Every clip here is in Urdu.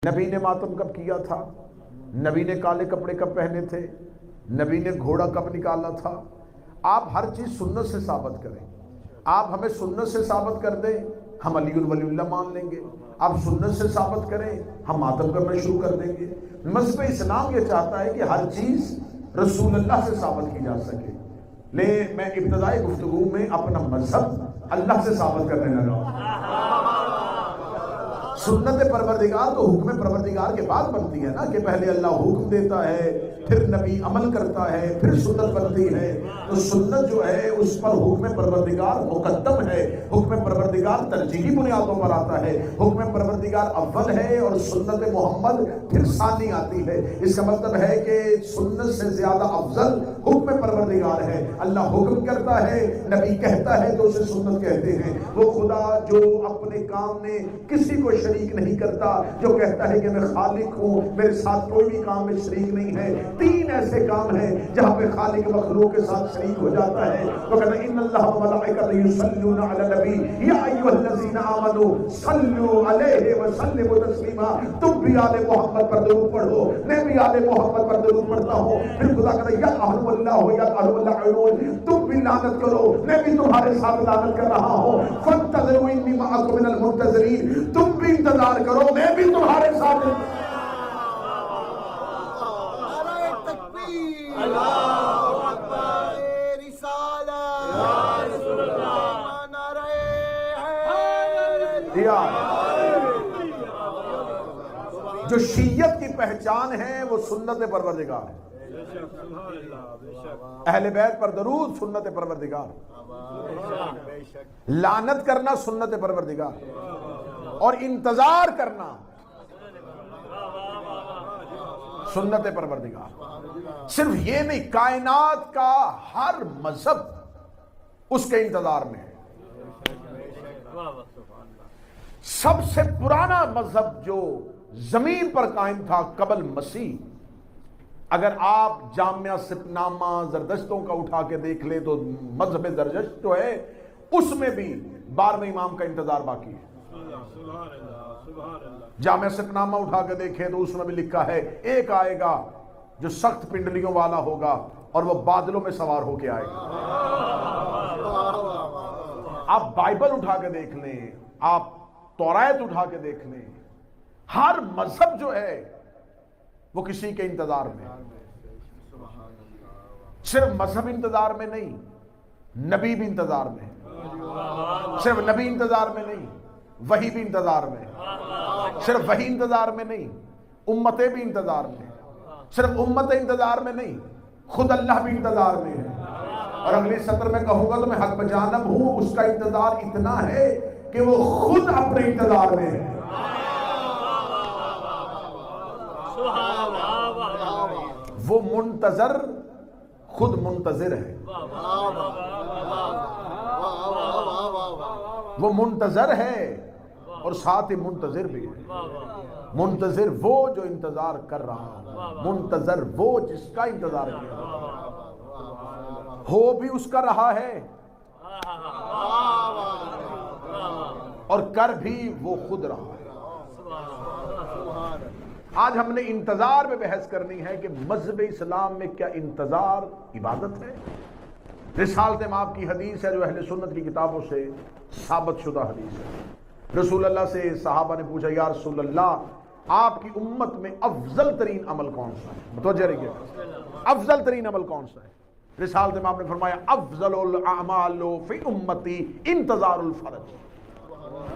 نبی نے ماتم کب کیا تھا؟ نبی نے کالے کپڑے کب پہنے تھے؟ نبی نے گھوڑا کب نکالا تھا؟ آپ ہر چیز سنت سے ثابت کریں. آپ ہمیں سنت سے ثابت کر دیں، ہم علی ولی اللہ مان لیں گے. آپ سنت سے ثابت کریں، ہم ماتم کرنا شروع کر دیں گے. مذہب اسلام یہ چاہتا ہے کہ ہر چیز رسول اللہ سے ثابت کی جا سکے. میں ابتدائی گفتگو میں اپنا مذہب اللہ سے ثابت کرنے لگا. سنت پروردگار تو حکم پروردگار کے بعد بنتی ہے نا، کہ پہلے اللہ حکم دیتا ہے، پھر نبی عمل کرتا ہے، پھر سنت بنتی ہے. تو سنت جو ہے اس پر حکم پروردگار مقدم ہے. حکم پروردگار ترجیحی بنیادوں پر آتا ہے. حکم پروردگار اول ہے اور سنت محمد پھر ثانی آتی ہے. اس کا مطلب ہے کہ سنت سے زیادہ افضل حکم پروردگار ہے. اللہ حکم کرتا ہے، نبی کہتا ہے تو اسے سنت کہتے ہیں. وہ خدا جو اپنے کام میں کسی کو شریک نہیں کرتا، جو کہتا ہے کہ میں خالق ہوں، میرے ساتھ کوئی بھی کام میں شریک نہیں ہے. تین ایسے کام ہیں جہاں پہ خالق مخلوق کے ساتھ شریک ہو جاتا ہے. وہ کہتا ہے ان اللہ وملائکتہ یصلون علی النبی یا ایھا الذین آمنوا صلوا علیہ وسلموا تسلیما. تم بھی آل محمد پر درود پڑھو، میں بھی آل محمد پر درود پڑھتا ہوں. پھر خدا کہتا ہے یلعنہ اللہ یلعنہ اللعینون. تم بھی لعنت کرو، میں بھی تمہارے ساتھ لعنت کر رہا ہوں. فانتظروا انی معکم من المنتظرین. تم بھی انتظار کرو، میں بھی تمہارے ساتھ. جو شیعت کی پہچان ہے وہ سنت پروردگار ہے. اہل بیت پر درود سنت پروردگار، لعنت کرنا سنت پروردگار، اور انتظار کرنا سنت پروردگار. صرف یہ نہیں، کائنات کا ہر مذہب اس کے انتظار میں ہے. سب سے پرانا مذہب جو زمین پر قائم تھا قبل مسیح، اگر آپ جامعہ سپنامہ زردشتوں کا اٹھا کے دیکھ لیں تو مذہب زردشت جو ہے اس میں بھی 12ویں امام کا انتظار باقی ہے. جامعہ سپنامہ اٹھا کے دیکھیں تو اس میں بھی لکھا ہے ایک آئے گا جو سخت پنڈلیوں والا ہوگا اور وہ بادلوں میں سوار ہو کے آئے گا. آپ بائبل اٹھا کے دیکھ لیں، آپ تورات اٹھا کے دیکھ لیں، ہر مذہب جو ہے وہ کسی کے انتظار میں. صرف مذہب انتظار میں نہیں، نبی بھی انتظار میں. صرف نبی انتظار میں نہیں، وحی بھی انتظار میں. صرف وحی انتظار میں نہیں، امتیں بھی انتظار میں. صرف امتیں انتظار میں نہیں، خود اللہ بھی انتظار میں ہے. اور اگلی سطر میں کہوں گا تو میں حق بجانب ہوں، اس کا انتظار اتنا ہے کہ وہ خود اپنے انتظار میں ہے. وہ منتظر خود منتظر ہے. وہ منتظر ہے اور ساتھ ہی منتظر بھی ہے. منتظر وہ جو انتظار کر رہا ہے، منتظر وہ جس کا انتظار کر رہا ہے، ہو بھی اس کا رہا ہے اور کر بھی وہ خود رہا ہے. آج ہم نے انتظار میں بحث کرنی ہے کہ مذہب اسلام میں کیا انتظار عبادت ہے. رسالت امام کی حدیث ہے جو اہل سنت کی کتابوں سے ثابت شدہ حدیث ہے. رسول اللہ سے صحابہ نے پوچھا یا رسول اللہ آپ کی امت میں افضل ترین عمل کون سا ہے؟ متوجہ رہیے، افضل ترین عمل کون سا ہے؟ رسالت امام نے فرمایا افضل الاعمال فی امتی انتظار الفرج.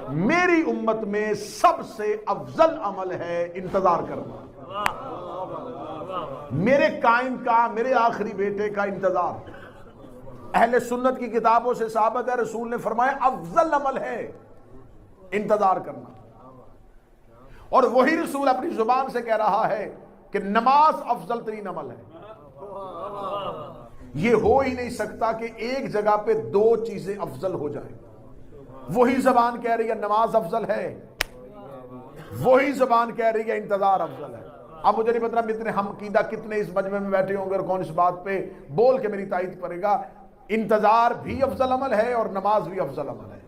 میری امت میں سب سے افضل عمل ہے انتظار کرنا. میرے قائم کا، میرے آخری بیٹے کا انتظار. اہل سنت کی کتابوں سے ثابت ہے، رسول نے فرمایا افضل عمل ہے انتظار کرنا. اور وہی رسول اپنی زبان سے کہہ رہا ہے کہ نماز افضل ترین عمل ہے. یہ ہو ہی نہیں سکتا کہ ایک جگہ پہ دو چیزیں افضل ہو جائیں. وہی زبان کہہ رہی ہے نماز افضل ہے، وہی زبان کہہ رہی ہے انتظار افضل ہے. اب مجھے نہیں پتا اتنے ہم عقیدہ کتنے اس مجمع میں بیٹھے ہوں گے اور کون اس بات پہ بول کے میری تائید کرے گا. انتظار بھی افضل عمل ہے اور نماز بھی افضل عمل ہے.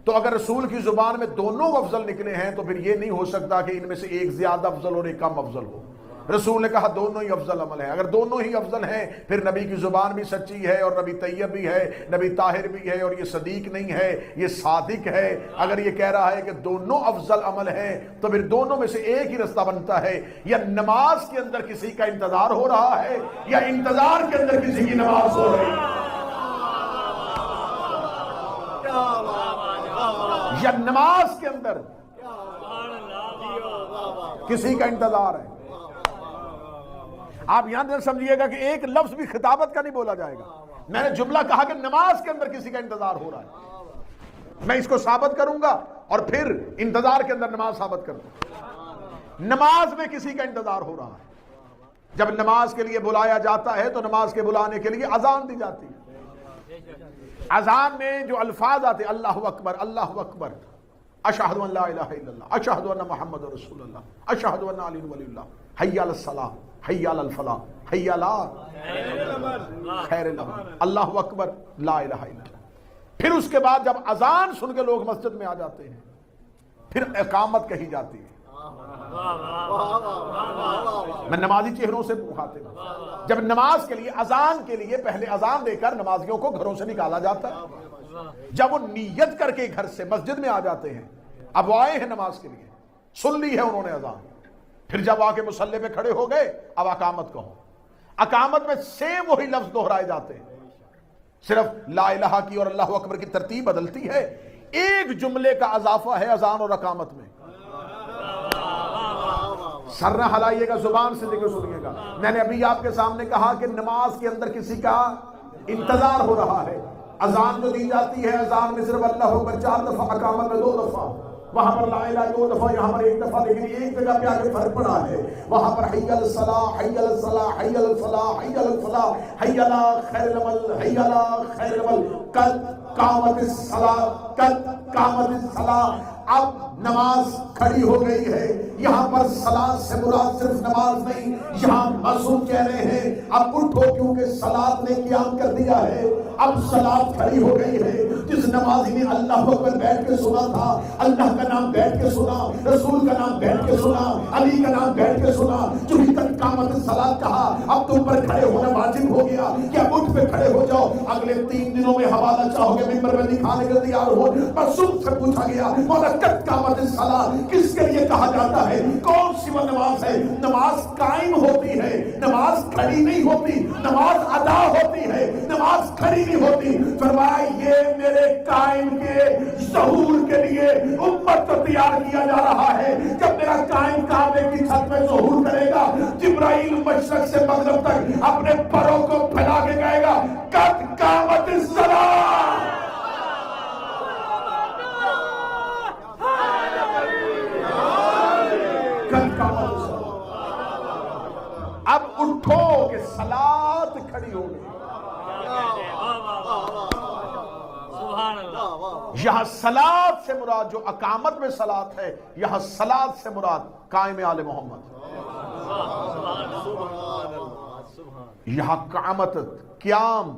تو اگر رسول کی زبان میں دونوں افضل نکلے ہیں تو پھر یہ نہیں ہو سکتا کہ ان میں سے ایک زیادہ افضل اور ایک کم افضل ہو. رسول نے کہا دونوں ہی افضل عمل ہیں. اگر دونوں ہی افضل ہیں پھر نبی کی زبان بھی سچی ہے اور نبی طیب بھی ہے, نبی طاہر بھی ہے, اور یہ صدیق نہیں ہے, یہ صادق ہے. اگر یہ کہہ رہا ہے کہ دونوں افضل عمل ہیں تو پھر دونوں میں سے ایک ہی رستہ بنتا ہے, یا نماز کے اندر کسی کا انتظار ہو رہا ہے یا انتظار کے اندر کسی کی نماز ہو رہی ہے, یا نماز کے اندر کسی کا انتظار ہے. آپ یہاں در سمجھیے گا کہ ایک لفظ بھی خطابت کا نہیں بولا جائے گا. میں نے جملہ کہا کہ نماز کے اندر کسی کا انتظار ہو رہا ہے, میں اس کو ثابت کروں گا اور پھر انتظار کے اندر نماز ثابت کر دوں. نماز میں کسی کا انتظار ہو رہا ہے. جب نماز کے لیے بلایا جاتا ہے تو نماز کے بلانے کے لیے اذان دی جاتی ہے. اذان میں جو الفاظ آتے ہیں اللہ اکبر, اللہ اکبر, اشہد ان لا الہ الا اللہ, اشہد ان محمد رسول اللہ, اشہد ان علی ولی اللہ, حی علی الصلاۃ, حی علی الفلاح, حی علی خیر العمل, اللہ اکبر, لا الہ الا اللہ. پھر اس کے بعد جب اذان سن کے لوگ مسجد میں آ جاتے ہیں پھر اقامت کہی جاتی ہے. میں نمازی چہروں سے مخاطب ہوں. جب نماز کے لیے اذان کے لیے پہلے اذان دے کر نمازیوں کو گھروں سے نکالا جاتا ہے, جب وہ نیت کر کے گھر سے مسجد میں آ جاتے ہیں, اب وہ آئے ہیں نماز کے لیے, سن لی ہے انہوں نے اذان, پھر جب آ کے مصلی پہ کھڑے ہو گئے اب اقامت کہو. اقامت میں سیم وہی لفظ دہرائے جاتے ہیں, صرف لا الہ کی اور اللہ اکبر کی ترتیب بدلتی ہے, ایک جملے کا اضافہ ہے اذان اور اقامت میں. سر نہ ہلائیے گا, زبان سے ذکر سنیے گا. میں نے ابھی آپ کے سامنے کہا کہ نماز کے اندر کسی کا انتظار ہو رہا ہے. اذان جو دی جاتی ہے, اذان میں صرف اللہ اکبر 4 دفعہ, اقامت میں 2 دفعہ, وہاں پر لا الہ 2 دفعہ, یہاں پر 1 دفعہ, لیکن ایک جگہ پہ آگے فرق پڑا ہے. وہاں پر حی علی الصلاۃ, حی علی الصلاۃ, حی علی الفلاح, حی علی الفلاح, حی علی خیر العمل, حی علی خیر العمل, قد قامت الصلاۃ, قد قامت الصلاۃ. اب نماز کھڑی ہو گئی ہے. یہاں پر صلاۃ سے مراد صرف نماز نہیں, یہاں معصوم کہہ رہے ہیں اب اٹھو کیونکہ صلاۃ نے قیام کر دیا ہے. اب صلاۃ کھڑی ہو گئی ہے. جس نمازی نے اللہ اکبر بیٹھ کے سنا تھا, اللہ کا نام بیٹھ کے سنا, رسول کا نام بیٹھ کے سنا, علی کا نام بیٹھ کے سنا, جو ہی تک قامت الصلاۃ کہا اب تم پر کھڑے ہونا واجب ہو گیا کہ اب اٹھ پہ کھڑے ہو جاؤ. اگلے 3 دنوں میں حوالہ چاہو گے ممبر میں دکھانے کے تیار ہو. معصوم سے پوچھا گیا مولا قد قامت الصلاۃ کس کے لیے کہا جاتا ہے, کون سی وہ نماز ہے؟ نماز قائم ہوتی ہے, نماز کھڑی نہیں ہوتی, نماز ادا ہوتی ہے, نماز کھڑی نہیں ہوتی. فرمایا یہ میرے قائم کے ظہور کے لیے امت کو تیار کیا جا رہا ہے. جب میرا قائم کعبے کی چھت میں ظہور کرے گا, جبرائیل مشرق سے مغرب تک اپنے پروں کو پھیلا کے کہے گا قد قامت الصلاۃ. اب اٹھو کہ صلاۃ کھڑی ہو گئی. یہاں صلاۃ سے مراد جو اقامت میں صلاۃ ہے, یہاں صلاۃ سے مراد قائم آل محمد. یہاں قامت قیام,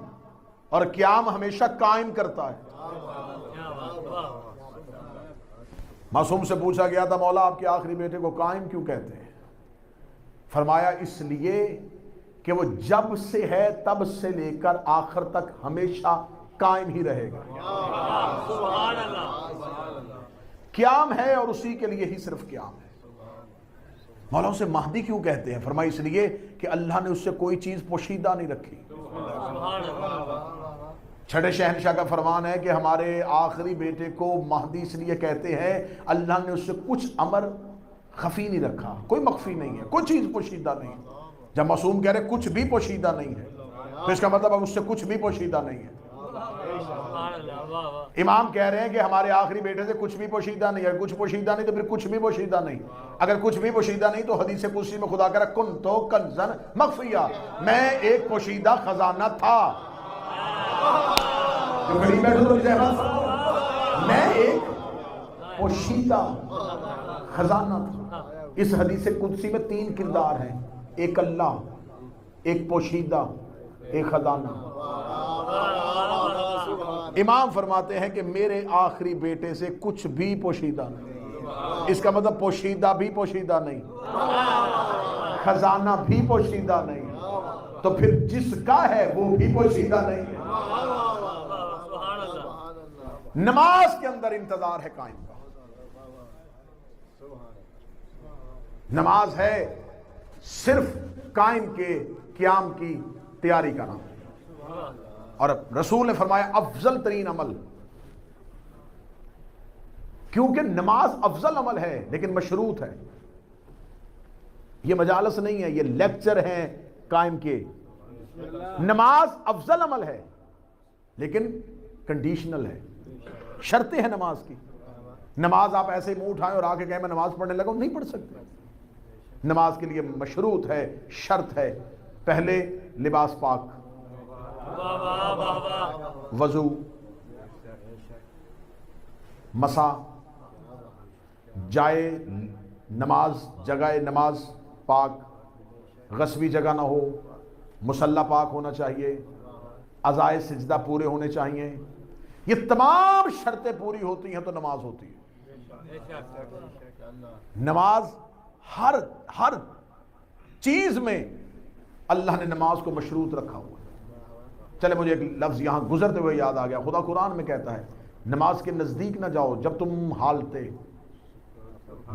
اور قیام ہمیشہ قائم کرتا ہے. معصوم سے پوچھا گیا تھا مولا آپ کے آخری بیٹے کو قائم کیوں کہتے ہیں؟ فرمایا اس لیے کہ وہ جب سے ہے تب سے لے کر آخر تک ہمیشہ قائم ہی رہے گا. قیام ہے اور اسی کے لیے ہی صرف قیام ہے. مولا اسے مہدی کیوں کہتے ہیں؟ فرمایا اس لیے کہ اللہ نے اس سے کوئی چیز پوشیدہ نہیں رکھی. چھٹے شہنشاہ کا فرمان ہے کہ ہمارے آخری بیٹے کو مہدی اس لیے کہتے ہیں اللہ نے اس سے کچھ امر خفی نہیں رکھا, کوئی مخفی نہیں ہے, کوئی چیز پوشیدہ نہیں. جب معصوم کہہ رہے کچھ بھی پوشیدہ نہیں ہے تو اس کا مطلب اب اس سے کچھ بھی پوشیدہ نہیں ہے. امام کہہ رہے ہیں کہ ہمارے آخری بیٹے سے کچھ بھی پوشیدہ نہیں ہے, کچھ پوشیدہ نہیں تو پھر کچھ بھی پوشیدہ نہیں. اگر کچھ بھی پوشیدہ نہیں تو حدیث قدسی میں خدا کہہ رہا کن تو کنزن مخفیہ, میں ایک پوشیدہ خزانہ تھا. میں ایک پوشیدہ خزانہ تھا. اس حدیث قدسی میں 3 کردار ہیں, ایک اللہ, ایک پوشیدہ, ایک خزانہ. امام فرماتے ہیں کہ میرے آخری بیٹے سے کچھ بھی پوشیدہ نہیں. اس کا مطلب پوشیدہ بھی پوشیدہ نہیں, خزانہ بھی پوشیدہ نہیں, تو پھر جس کا ہے وہ بھی پوشیدہ نہیں ہے. نماز کے اندر انتظار ہے قائم کا. نماز ہے صرف قائم کے قیام کی تیاری کا نام. اور رسول نے فرمایا افضل ترین عمل, کیونکہ نماز افضل عمل ہے لیکن مشروط ہے. یہ مجالس نہیں ہے, یہ لیکچر ہیں قائم کے. نماز افضل عمل ہے لیکن کنڈیشنل ہے, شرطیں ہیں نماز کی. نماز آپ ایسے منہ اٹھائیں اور آ کے کہیں میں نماز پڑھنے لگا ہوں, نہیں پڑھ سکتے. نماز کے لیے مشروط ہے, شرط ہے. پہلے لباس پاک, وضو, مسا, جائے نماز جگہ نماز پاک, غصبی جگہ نہ ہو, مصلی پاک ہونا چاہیے, اعضائے سجدہ پورے ہونے چاہیے. یہ تمام شرطیں پوری ہوتی ہیں تو نماز ہوتی ہے. نماز ہر چیز میں اللہ نے نماز کو مشروط رکھا ہوا. چلے مجھے ایک لفظ یہاں گزرتے ہوئے یاد آ گیا. خدا قرآن میں کہتا ہے نماز کے نزدیک نہ جاؤ جب تم حالت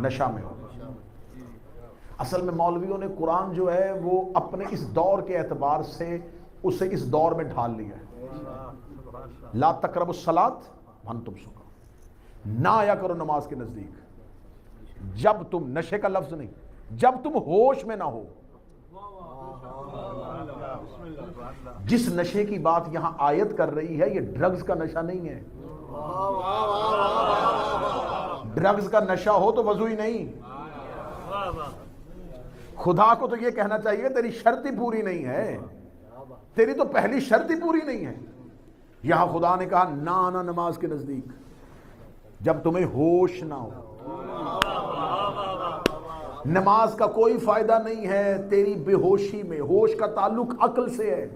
نشہ میں ہو. اصل میں مولویوں نے قرآن جو ہے وہ اپنے اس دور کے اعتبار سے اسے اس دور میں ڈھال لیا ہے. لا تقربوا الصلاۃ وانتم سکارى, نہ آیا کرو نماز کے نزدیک جب تم, نشے کا لفظ نہیں, جب تم ہوش میں نہ ہو. جس نشے کی بات یہاں آیت کر رہی ہے یہ ڈرگز کا نشہ نہیں ہے. ڈرگز کا نشہ ہو تو وضو ہی نہیں. خدا کو تو یہ کہنا چاہیے تیری شرط ہی پوری نہیں ہے, تیری تو پہلی شرط ہی پوری نہیں ہے. یہاں خدا نے کہا نہ آنا نماز کے نزدیک جب تمہیں ہوش نہ ہو. نماز کا کوئی فائدہ نہیں ہے تیری بے ہوشی میں. ہوش کا تعلق عقل سے ہے.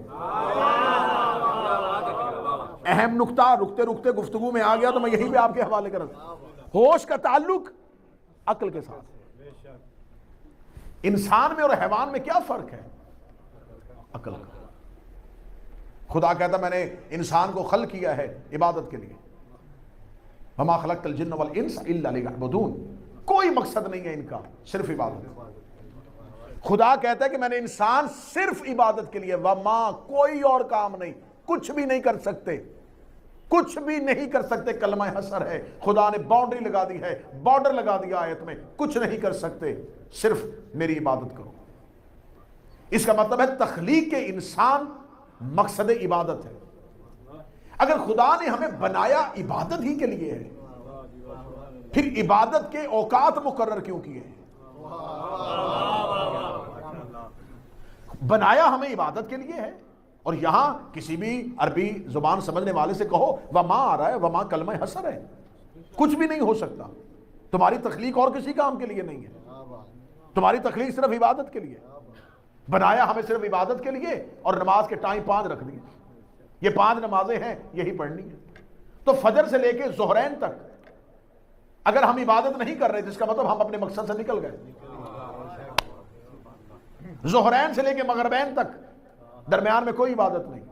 اہم نقطہ رکتے رکتے گفتگو میں آ گیا تو میں یہیں پہ آپ کے حوالے کر رہا ہوں. ہوش کا تعلق عقل کے ساتھ. انسان میں اور حیوان میں کیا فرق ہے؟ عقل کا. خدا کہتا میں نے انسان کو خلق کیا ہے عبادت کے لیے. وما خلقت الجن والانس الا لیعبدون. کوئی مقصد نہیں ہے ان کا, صرف عبادت. خدا کہتا ہے کہ میں نے انسان صرف عبادت کے لیے. وما, کوئی اور کام نہیں, کچھ بھی نہیں کر سکتے, کچھ بھی نہیں کر سکتے. کلمہ حصر ہے, خدا نے باؤنڈری لگا دی ہے, بارڈر لگا دیا آیت میں, کچھ نہیں کر سکتے, صرف میری عبادت کرو. اس کا مطلب ہے تخلیق کے انسان مقصد عبادت ہے. اگر خدا نے ہمیں بنایا عبادت ہی کے لیے ہے پھر عبادت کے اوقات مقرر کیوں کیے ہیں؟ بنایا ہمیں عبادت کے لیے ہے. اور یہاں کسی بھی عربی زبان سمجھنے والے سے کہو وما آ رہا ہے, وما کلمہ حصر ہے, کچھ بھی نہیں ہو سکتا. تمہاری تخلیق اور کسی کام کے لیے نہیں ہے, تمہاری تخلیق صرف عبادت کے لیے. بنایا ہمیں صرف عبادت کے لیے اور نماز کے ٹائم 5 رکھ دیے. یہ 5 نمازیں ہیں, یہی پڑھنی ہے. تو فجر سے لے کے ظہرین تک اگر ہم عبادت نہیں کر رہے جس کا مطلب ہم اپنے مقصد سے نکل گئے. ظہرین سے لے کے مغربین تک درمیان میں کوئی عبادت نہیں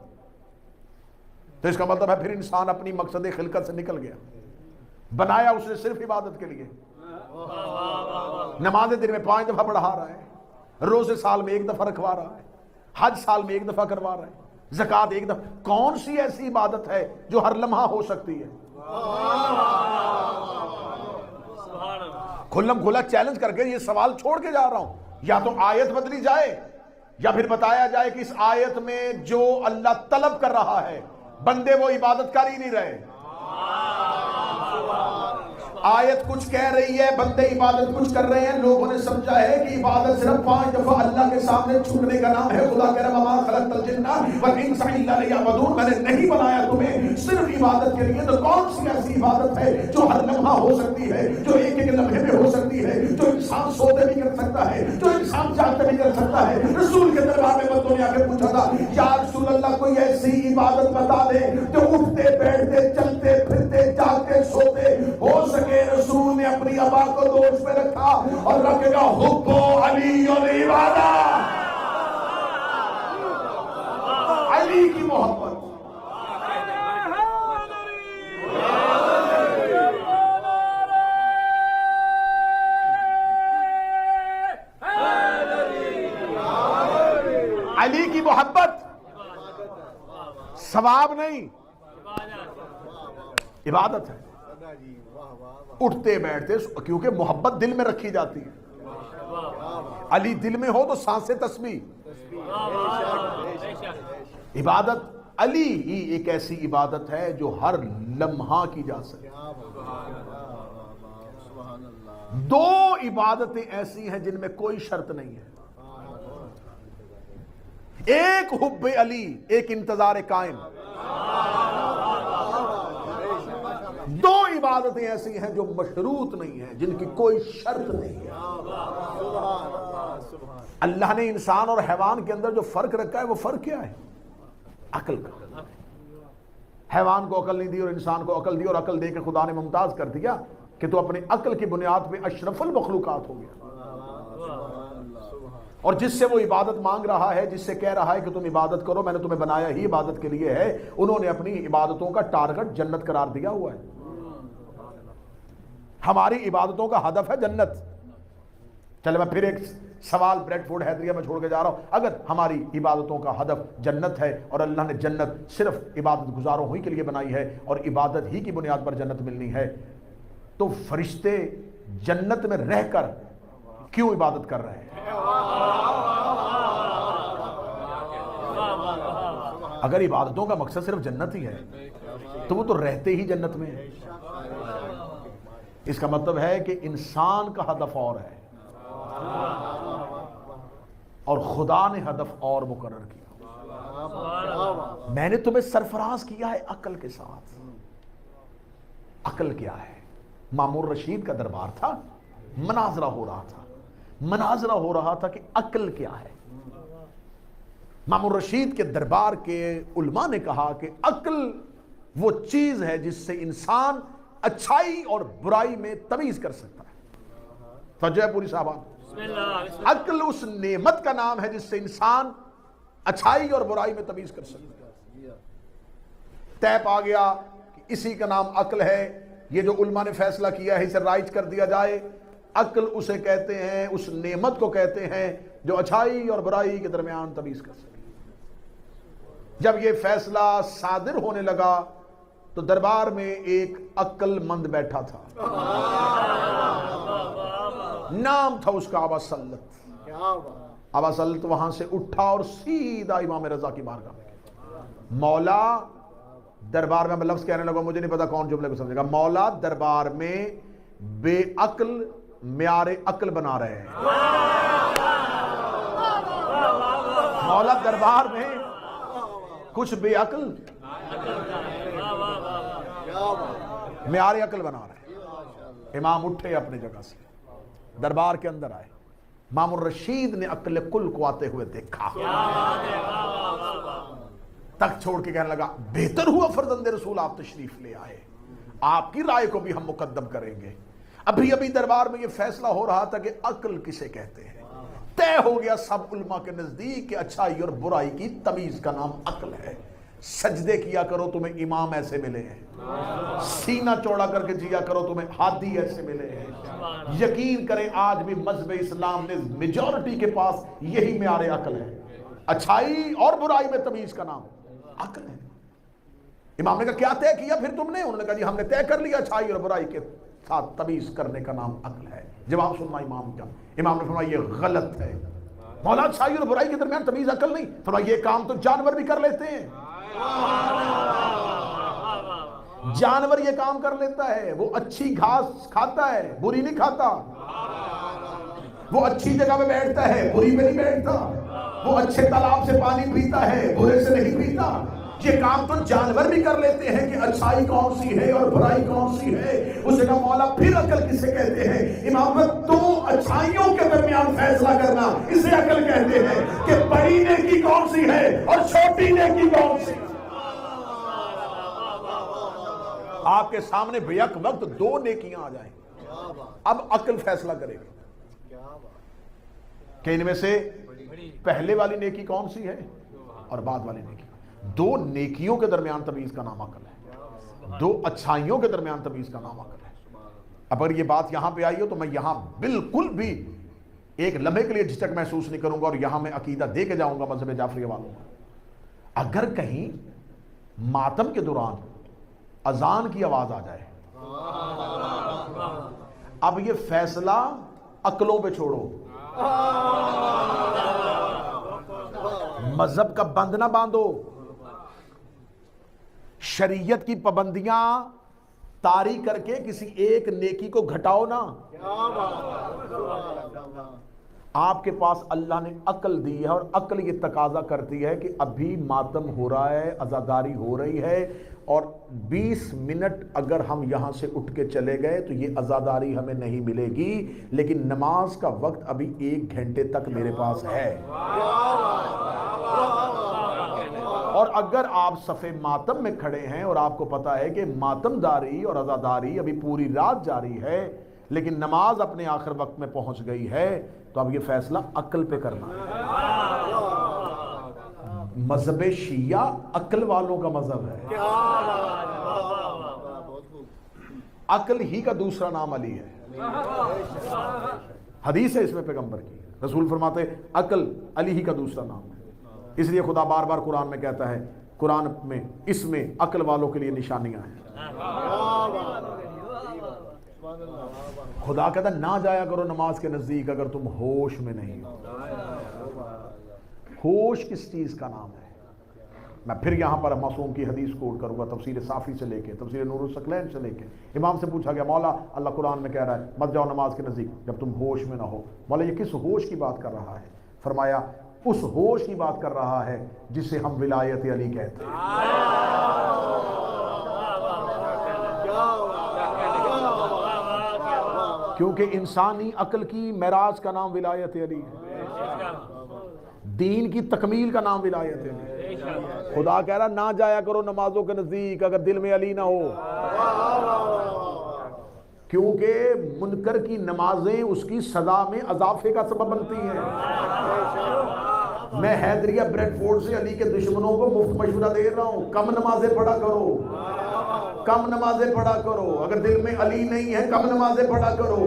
تو اس کا مطلب ہے پھر انسان اپنی مقصد خلقت سے نکل گیا. بنایا اسے صرف عبادت کے لیے. نماز دن میں 5 دفعہ پڑھا رہا ہے, روزے سال میں 1 دفعہ رکھوا رہا ہے, حج سال میں 1 دفعہ کروا رہا ہے, زکوٰۃ 1 دفعہ. کون سی ایسی عبادت ہے جو ہر لمحہ ہو سکتی ہے؟ کھلم کھلا چیلنج کر کے یہ سوال چھوڑ کے جا رہا ہوں. یا تو آیت بدلی جائے یا پھر بتایا جائے کہ اس آیت میں جو اللہ طلب کر رہا ہے بندے وہ عبادت کر ہی نہیں رہے. آیت کچھ کہہ رہی ہے, بندے عبادت کچھ کر رہے ہیں. لوگوں نے سمجھا ہے کہ عبادت صرف 5 دفعہ اللہ کے سامنے جھکنے کا نام ہے. خدا کہہ رہا وما خلقت الجن والانس الا لیعبدون. میں نے نہیں بنایا تمہیں صرف عبادت کے لیے. تو کون سی ایسی عبادت ہے جو ہر لمحہ ہو سکتی ہے, جو ایک ایک لمحے میں ہو سکتی ہے, جو انسان سوتے بھی کر سکتا ہے, جو انسان جاگتے بھی کر سکتا ہے؟ رسول کے دربار میں بندوں نے آ کے پوچھا تھا یا رسول اللہ کوئی ایسی عبادت بتا دے جو اٹھتے بیٹھتے چلتے پھرتے جاگتے سوتے ہو سکے. رسول نے اپنی ابا کو دوش پہ رکھا اور رکھے گا حب علی العبادہ، علی کی محبت. علی کی محبت ثواب نہیں، عبادت ہے. اٹھتے بیٹھتے، کیونکہ محبت دل میں رکھی جاتی ہے. علی دل میں ہو تو سانسیں تسبیح. عبادت علی ہی ایک ایسی عبادت ہے جو ہر لمحہ کی جا سکے. دو عبادتیں ایسی ہیں جن میں کوئی شرط نہیں ہے، ایک حب علی، ایک انتظار قائم. دو عبادتیں ایسی ہیں جو مشروط نہیں ہیں، جن کی کوئی شرط نہیں ہے. اللہ نے انسان اور حیوان کے اندر جو فرق رکھا ہے وہ فرق کیا ہے؟ عقل کا. حیوان کو عقل نہیں دی اور انسان کو عقل دی، اور عقل دے کے خدا نے ممتاز کر دیا کہ تو اپنی عقل کی بنیاد پہ اشرف المخلوقات ہو گیا. اور جس سے وہ عبادت مانگ رہا ہے، جس سے کہہ رہا ہے کہ تم عبادت کرو، میں نے تمہیں بنایا ہی عبادت کے لیے ہے، انہوں نے اپنی عبادتوں کا ٹارگٹ جنت قرار دیا ہوا ہے. ہماری عبادتوں کا ہدف ہے جنت. چلے میں پھر ایک سوال بریڈ فورڈ حیدریہ میں چھوڑ کے جا رہا ہوں. اگر ہماری عبادتوں کا ہدف جنت ہے اور اللہ نے جنت صرف عبادت گزاروں ہی کے لیے بنائی ہے اور عبادت ہی کی بنیاد پر جنت ملنی ہے، تو فرشتے جنت میں رہ کر کیوں عبادت کر رہے ہیں؟ اگر عبادتوں کا مقصد صرف جنت ہی ہے تو وہ تو رہتے ہی جنت میں ہے. اس کا مطلب ہے کہ انسان کا ہدف اور ہے اور خدا نے ہدف اور مقرر کیا. میں نے تمہیں سرفراز کیا ہے عقل کے ساتھ. عقل کیا ہے؟ مامور رشید کا دربار تھا، مناظرہ ہو رہا تھا کہ عقل کیا ہے. مامور رشید کے دربار کے علماء نے کہا کہ عقل وہ چیز ہے جس سے انسان اچھائی اور برائی میں تمیز کر سکتا ہے. توجہ پوری صاحبان. عقل اس نعمت کا نام ہے جس سے انسان اچھائی اور برائی میں تمیز کر سکتا ہے. طے آ گیا کہ اسی کا نام عقل ہے. یہ جو علماء نے فیصلہ کیا ہے اسے رائج کر دیا جائے. عقل اسے کہتے ہیں، اس نعمت کو کہتے ہیں جو اچھائی اور برائی کے درمیان تمیز کر سکے. جب یہ فیصلہ صادر ہونے لگا تو دربار میں ایک عقل مند بیٹھا تھا، نام تھا اس کا ابا سلط. ابا سلط وہاں سے اٹھا اور سیدھا امام رضا کی بارگاہ میں. مولا دربار میں، میں لفظ کہنے لگا مجھے نہیں پتا کون جملے کو سمجھے گا. مولا دربار میں بے عقل معیار عقل بنا رہے ہیں. مولا دربار میں کچھ بے عقل معیار عقل بنا رہے ہیں. امام اٹھے اپنی جگہ سے، دربار کے اندر آئے. مامور رشید نے عقل کل کو آتے ہوئے دیکھا، تخت چھوڑ کے کہنے لگا بہتر ہوا فرزند رسول آپ تشریف لے آئے، آپ کی رائے کو بھی ہم مقدم کریں گے. ابھی دربار میں یہ فیصلہ ہو رہا تھا کہ عقل کسے کہتے ہیں. طے ہو گیا سب علماء کے نزدیک کہ اچھائی اور برائی کی تمیز کا نام عقل ہے. سجدے کیا کرو تمہیں امام ایسے ملے ہیں، سینہ چوڑا کر کے جیا کرو تمہیں ہادی ایسے ملے ہیں. یقین کریں آج بھی مذہب اسلام نے میجورٹی کے پاس یہی معیار عقل ہے. اچھائی اور برائی میں تمیز کا نام عقل ہے. امام نے کہا کیا طے کیا پھر تم نے؟ انہوں نے کہا جی ہم نے طے کر لیا اچھائی اور برائی کے ساتھ تمیز کرنے کا نام عقل ہے. جواب سننا امام کا. امام نے فرمایا یہ غلط ہے. مولا اچھائی اور برائی کے درمیان تمیز عقل نہیں. فرمایا یہ کام تو جانور بھی کر لیتے ہیں. جانور یہ کام کر لیتا ہے. وہ اچھی گھاس کھاتا ہے، بری نہیں کھاتا. وہ اچھی جگہ پہ بیٹھتا ہے، بری پہ نہیں بیٹھتا. وہ اچھے تالاب سے پانی پیتا ہے، برے سے نہیں پیتا. یہ کام تو جانور بھی کر لیتے ہیں کہ اچھائی کون سی ہے اور برائی کون سی ہے. اسے کہا مولا پھر عقل کسے کہتے ہیں؟ امام تو اچھائیوں کے درمیان فیصلہ کرنا اسے عقل کہتے ہیں کہ بڑی نیکی کون سی ہے اور چھوٹی نیکی کون سی؟ آپ کے سامنے بیک وقت دو نیکیاں آ جائیں، اب عقل فیصلہ کرے گی کہ ان میں سے پہلے والی نیکی کون سی ہے اور بعد والی نیکی۔ دو نیکیوں کے درمیان تمیز کا نام عقل ہے، دو اچھائیوں کے درمیان تمیز کا نام عقل ہے۔ اگر یہ بات یہاں پہ آئی ہو تو میں یہاں بالکل بھی ایک لمحے کے لیے جھجک محسوس نہیں کروں گا، اور یہاں میں عقیدہ دے کے جاؤں گا مذہب جعفریہ والوں کا۔ اگر کہیں ماتم کے دوران اذان کی آواز آ جائے، اب یہ فیصلہ عقلوں پہ چھوڑو، مذہب کا بند نہ باندھو، شریعت کی پابندیاں طاری کر کے کسی ایک نیکی کو گھٹاؤ نا۔ آپ کے پاس اللہ نے عقل دی ہے، اور عقل یہ تقاضا کرتی ہے کہ ابھی ماتم ہو رہا ہے، عزاداری ہو رہی ہے، اور 20 منٹ اگر ہم یہاں سے اٹھ کے چلے گئے تو یہ عزاداری ہمیں نہیں ملے گی، لیکن نماز کا وقت ابھی 1 گھنٹے تک میرے پاس ہے۔ اور اگر آپ صف ماتم میں کھڑے ہیں اور آپ کو پتا ہے کہ ماتم داری اور عزاداری ابھی پوری رات جاری ہے، لیکن نماز اپنے آخر وقت میں پہنچ گئی ہے، تو اب یہ فیصلہ عقل پہ کرنا ہے۔ مذہب شیعہ عقل والوں کا مذہب ہے، عقل ہی کا دوسرا نام علی ہے۔ حدیث ہے اس میں پیغمبر کی، رسول فرماتے عقل علی ہی کا دوسرا نام ہے۔ اس لیے خدا بار بار قرآن میں کہتا ہے، قرآن میں اس میں عقل والوں کے لیے نشانیاں ہیں۔ خدا کہتا ہے نہ جایا کرو نماز کے نزدیک اگر تم ہوش میں نہیں ہو۔ ہوش کس چیز کا نام ہے؟ میں پھر یہاں پر معصوم کی حدیث کوٹ کروں گا، تفسیر صافی سے لے کے تفسیر نور الثقلین سے لے کے۔ امام سے پوچھا گیا، مولا اللہ قرآن میں کہہ رہا ہے مت جاؤ نماز کے نزدیک جب تم ہوش میں نہ ہو، مولا یہ کس ہوش کی بات کر رہا ہے؟ فرمایا اس ہوش کی بات کر رہا ہے جسے ہم ولایت علی کہتے ہیں۔ کیونکہ انسانی عقل کی معراج کا نام ولایت علی ہے، دین کی تکمیل کا نام ولایت علی۔ خدا کہہ رہا نہ جایا کرو نمازوں کے نزدیک اگر دل میں علی نہ ہو، کیونکہ منکر کی نمازیں اس کی سزا میں اضافے کا سبب بنتی ہیں۔ میں حیدریہ بریڈ فورڈ سے علی کے دشمنوں کو مفت مشورہ دے رہا ہوں، کم نمازیں پڑھا کرو، کم نمازیں پڑھا کرو۔ اگر دل میں علی نہیں ہے کم نمازیں پڑھا کرو،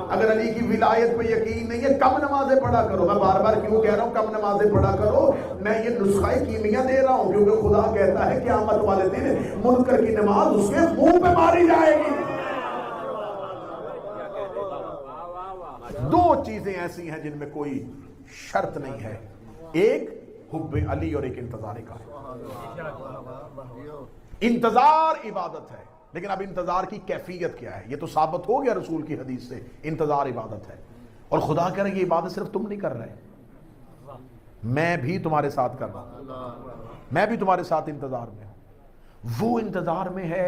اگر علی کی ولایت پہ یقین نہیں ہے کم نمازیں پڑھا کرو۔ میں بار بار کیوں کہہ رہا ہوں کم نمازیں پڑھا کرو؟ میں یہ نسخہ کیمیا دے رہا ہوں، کیونکہ خدا کہتا ہے قیامت والے دن منکر کی نماز اس کے منہ پہ ماری جائے گی۔ دو چیزیں ایسی ہیں جن میں کوئی شرط نہیں ہے، ایک حب علی اور ایک انتظار کا۔ انتظار عبادت ہے، لیکن اب انتظار کی کیفیت کیا ہے؟ یہ تو ثابت ہو گیا رسول کی حدیث سے، انتظار عبادت ہے۔ اور خدا کہہ رہا ہے یہ عبادت صرف تم نہیں کر رہے، میں بھی تمہارے ساتھ کر رہا ہوں، میں بھی تمہارے ساتھ انتظار میں ہوں۔ وہ انتظار میں ہے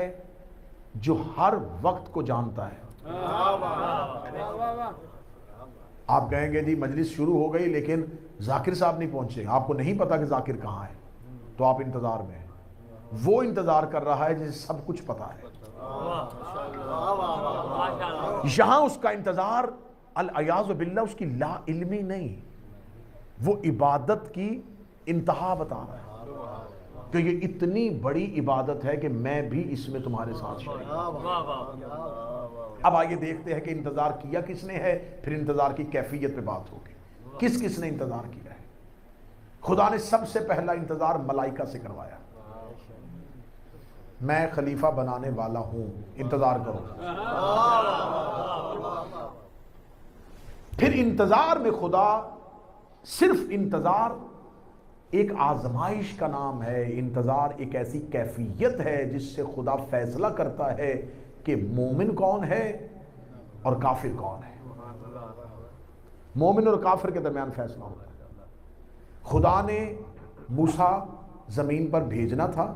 جو ہر وقت کو جانتا ہے۔ آپ کہیں گے جی مجلس شروع ہو گئی لیکن ذاکر صاحب نہیں پہنچے، آپ کو نہیں پتا کہ ذاکر کہاں ہے، تو آپ انتظار میں ہیں۔ وہ انتظار کر رہا ہے جسے سب کچھ پتا ہے۔ یہاں اس کا انتظار العیاذ باللہ اس کی لا علمی نہیں، وہ عبادت کی انتہا بتا رہا ہے کہ یہ اتنی بڑی عبادت ہے کہ میں بھی اس میں تمہارے ساتھ شریک ہوں۔ اب آئیے دیکھتے ہیں کہ انتظار کیا کس نے ہے، پھر انتظار کی کیفیت پہ بات ہوگی، کس کس نے انتظار کیا ہے۔ خدا نے سب سے پہلا انتظار ملائکہ سے کروایا، میں خلیفہ بنانے والا ہوں، انتظار کرو۔ پھر انتظار میں خدا صرف انتظار ایک آزمائش کا نام ہے، انتظار ایک ایسی کیفیت ہے جس سے خدا فیصلہ کرتا ہے کہ مومن کون ہے اور کافر کون ہے۔ مومن اور کافر کے درمیان فیصلہ ہوتا ہے۔ خدا نے موسیٰ زمین پر بھیجنا تھا،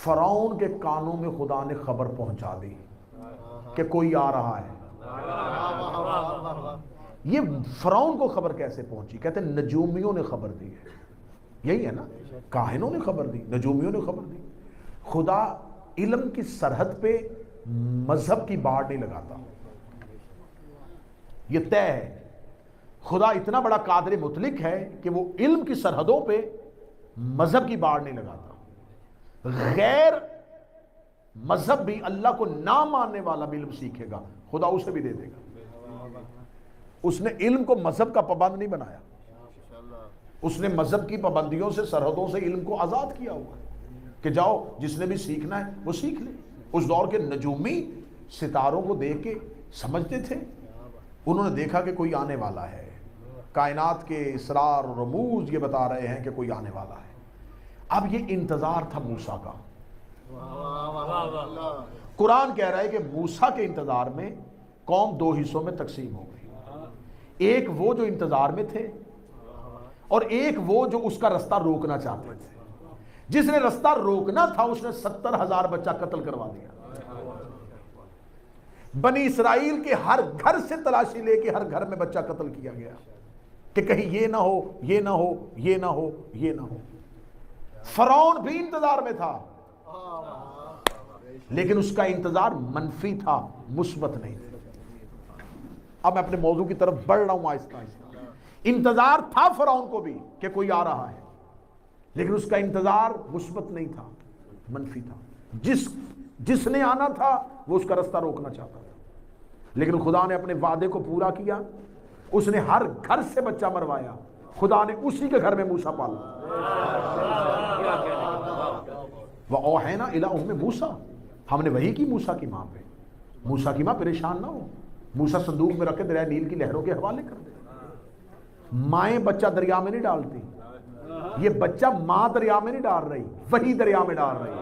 فرعون کے کانوں میں خدا نے خبر پہنچا دی کہ کوئی آ رہا ہے، یہ فرعون کو خبر کیسے پہنچی؟ کہتے ہیں نجومیوں نے خبر دی ہے. یہی ہے نا، کاہنوں نے خبر دی، نجومیوں نے خبر دی. خدا علم کی سرحد پہ مذہب کی باڑ نہیں لگاتا، یہ طے ہے. خدا اتنا بڑا قادر مطلق ہے کہ وہ علم کی سرحدوں پہ مذہب کی باڑ نہیں لگاتا. غیر مذہب بھی اللہ کو نہ ماننے والا بھی علم سیکھے گا، خدا اسے بھی دے دے گا. اس نے علم کو مذہب کا پابند نہیں بنایا، اس نے مذہب کی پابندیوں سے، سرحدوں سے علم کو آزاد کیا ہوا ہے کہ جاؤ جس نے بھی سیکھنا ہے وہ سیکھ لے. اس دور کے نجومی ستاروں کو دیکھ کے سمجھتے تھے، انہوں نے دیکھا کہ کوئی آنے والا ہے. کائنات کے اسرار اور رموز یہ بتا رہے ہیں کہ کوئی آنے والا ہے. اب یہ انتظار تھا موسیٰ کا. قرآن کہہ رہا ہے کہ موسیٰ کے انتظار میں قوم دو حصوں میں تقسیم ہو گئی. ایک وہ جو انتظار میں تھے، اور ایک وہ جو اس کا رستہ روکنا چاہتے تھے. جس نے رستہ روکنا تھا اس نے 70,000 بچہ قتل کروا دیا. بنی اسرائیل کے ہر گھر سے تلاشی لے کے ہر گھر میں بچہ قتل کیا گیا کہ کہیں یہ نہ ہو، یہ نہ ہو، یہ نہ ہو، یہ نہ ہو. فرعون بھی انتظار میں تھا، لیکن اس کا انتظار منفی تھا، مثبت نہیں تھا. اب میں اپنے موضوع کی طرف بڑھ رہا ہوں آہستہ آہستہ. انتظار تھا فرعون کو بھی کہ کوئی آ رہا ہے، لیکن اس کا انتظار مثبت نہیں تھا، منفی تھا. جس نے آنا تھا وہ اس کا رستہ روکنا چاہتا تھا. لیکن خدا نے اپنے وعدے کو پورا کیا. اس نے ہر گھر سے بچہ مروایا. خدا نے اسی کے گھر میں موسیٰ پالا. وَأَوْحَيْنَا إِلَىٰ أُمِّ مُوسَىٰ، ہم نے وحی کی موسیٰ کی ماں پہ. موسیٰ کی ماں پریشان نہ ہو. موسیٰ صندوق میں رکھ کے دریائے نیل کی لہروں کے حوالے کر دے. مائیں بچہ دریا میں نہیں ڈالتی، یہ بچہ ماں دریا میں نہیں ڈال رہی، وہی دریا میں ڈال رہی.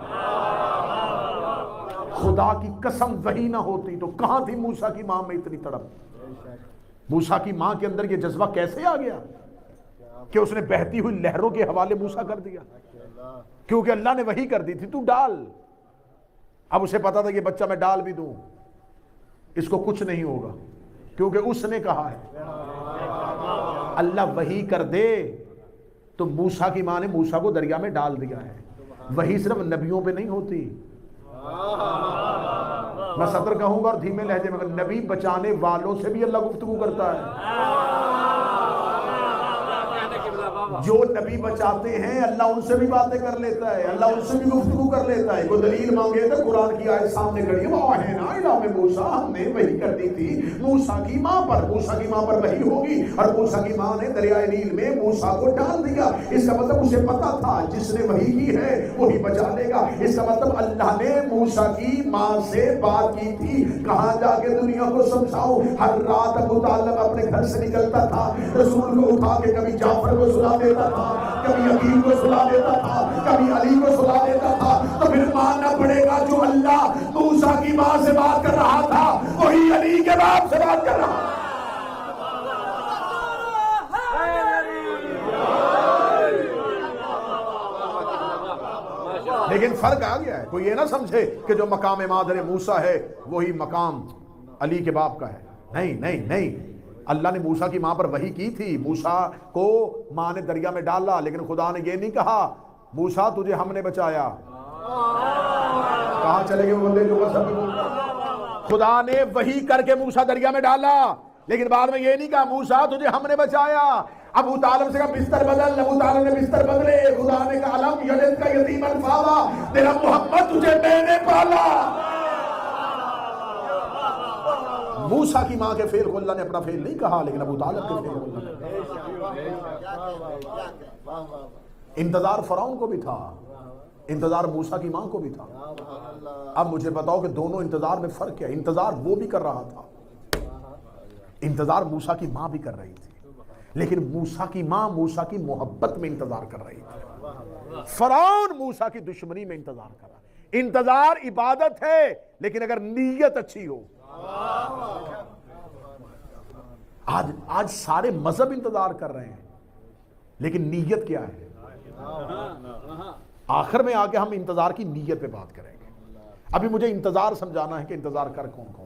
خدا کی قسم وہی نہ ہوتی تو کہاں تھی موسیٰ کی ماں میں اتنی تڑپ؟ موسیٰ کی ماں کے اندر یہ جذبہ کیسے آ گیا کہ اس نے بہتی ہوئی لہروں کے حوالے موسیٰ کر دیا؟ کیونکہ اللہ نے وحی کر دی تھی تو ڈال. اب اسے پتا تھا کہ بچہ میں ڈال بھی دوں اس کو کچھ نہیں ہوگا، کیونکہ اس نے کہا ہے. اللہ وحی کر دے تو موسیٰ کی ماں نے موسیٰ کو دریا میں ڈال دیا ہے. وحی صرف نبیوں پہ نہیں ہوتی. میں سطر کہوں گا اور دھیمے لہجے میں، نبی بچانے والوں سے بھی اللہ گفتگو کرتا ہے. جو نبی بچاتے ہیں اللہ ان سے بھی باتیں کر لیتا ہے، اللہ ان سے بھی گفتگو کر لیتا ہے. کوئی دلیل مانگے تو قرآن کی آیت سامنے کھڑی ہے، وَأَوْحَيْنَا إِلَىٰ مُوسَىٰ، ہم نے وحی کر دی تھی موسیٰ کی ماں پر. موسیٰ کی ماں پر وحی ہوگی اور موسیٰ کی ماں نے دریائے نیل میں موسیٰ کو ڈال دیا. اس کا مطلب اسے پتا تھا جس نے وحی کی ہے وہی بچا لے گا. اس کا مطلب اللہ نے موسیٰ کی ماں سے بات کی تھی. کہاں جا کے دنیا کو سمجھاؤں؟ ہر رات ابو طالب اپنے گھر سے نکلتا تھا، رسول کو اٹھا کے کبھی جعفر کو سلا دیتا تھا، کبھی عقیل کو سلا دیتا تھا، کبھی علی کو سلا دیتا تھا. تو پھر ماننا پڑے گا جو اللہ موسیٰ کی ماں سے بات کر رہا تھا وہی علی کے باپ سے بات کر رہا. لیکن فرق آ گیا ہے. کوئی یہ نہ سمجھے کہ جو مقام مادر موسیٰ ہے وہی مقام علی کے باپ کا ہے. نہیں نہیں نہیں، اللہ نے موسیٰ کی ماں پر وحی کی تھی. موسیٰ کو ماں نے دریا میں ڈالا، لیکن خدا نے یہ نہیں کہا موسیٰ تجھے ہم نے بچایا. کہاں چلے گئے وہ بندے جو بس؟ خدا نے وحی کر کے موسیٰ دریا میں ڈالا، لیکن بعد میں یہ نہیں کہا موسیٰ تجھے ہم نے بچایا. ابو طالب سے کہا بستر بدل، ابو طالب نے بستر بدلے. خدا نے کہا علم یلد کا یتیما فآویٰ، تیرا محمد تجھے میں نے پالا. موسیٰ کی ماں کے فعل کو اللہ نے اپنا فعل نہیں کہا، لیکن ابو طالب کے فعل کو اللہ نے. انتظار فرعون کو بھی تھا، انتظار موسیٰ کی ماں کو بھی تھا. اب مجھے بتاؤ کہ دونوں انتظار میں فرق کیا؟ انتظار وہ بھی کر رہا تھا، انتظار موسیٰ کی ماں بھی کر رہی تھی، لیکن موسیٰ کی ماں موسیٰ کی محبت میں انتظار کر رہی تھی. فرعون موسیٰ کی دشمنی میں انتظار کر رہا. انتظار عبادت ہے، لیکن اگر نیت اچھی ہو. آج سارے مذہب انتظار کر رہے ہیں، لیکن نیت کیا ہے؟ آخر میں آگے ہم انتظار کی نیت پہ بات کریں گے. ابھی مجھے انتظار سمجھانا ہے کہ انتظار کر کون کون.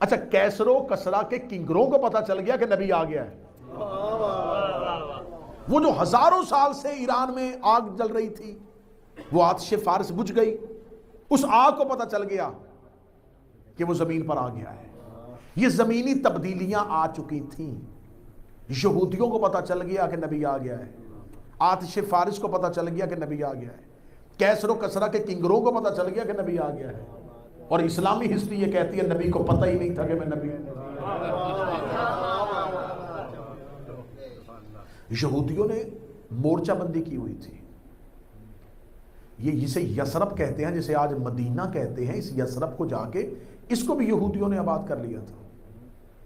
اچھا کیسر و کسرا کے کنگروں کو پتا چل گیا کہ نبی آ گیا ہے. وہ جو ہزاروں سال سے ایران میں آگ جل رہی تھی وہ آتش فارس بجھ گئی, اس آگ کو پتا چل گیا کہ وہ زمین پر آ گیا ہے. یہ زمینی تبدیلیاں آ چکی تھیں. یہودیوں کو پتا چل گیا کہ نبی آ گیا ہے, آتش فارس کو پتا چل گیا کہ نبی آ گیا ہے, کیسر و کسرا کے کنگروں کو پتا چل گیا کہ نبی آ گیا ہے. اور اسلامی ہسٹری یہ کہتی ہے نبی کو پتہ ہی نہیں تھا کہ میں نبی ہوں. یہودیوں نے مورچہ بندی کی ہوئی تھی. یہ جسے یثرب کہتے ہیں, جسے آج مدینہ کہتے ہیں, اس یثرب کو جا کے اس کو بھی یہودیوں نے آباد کر لیا تھا.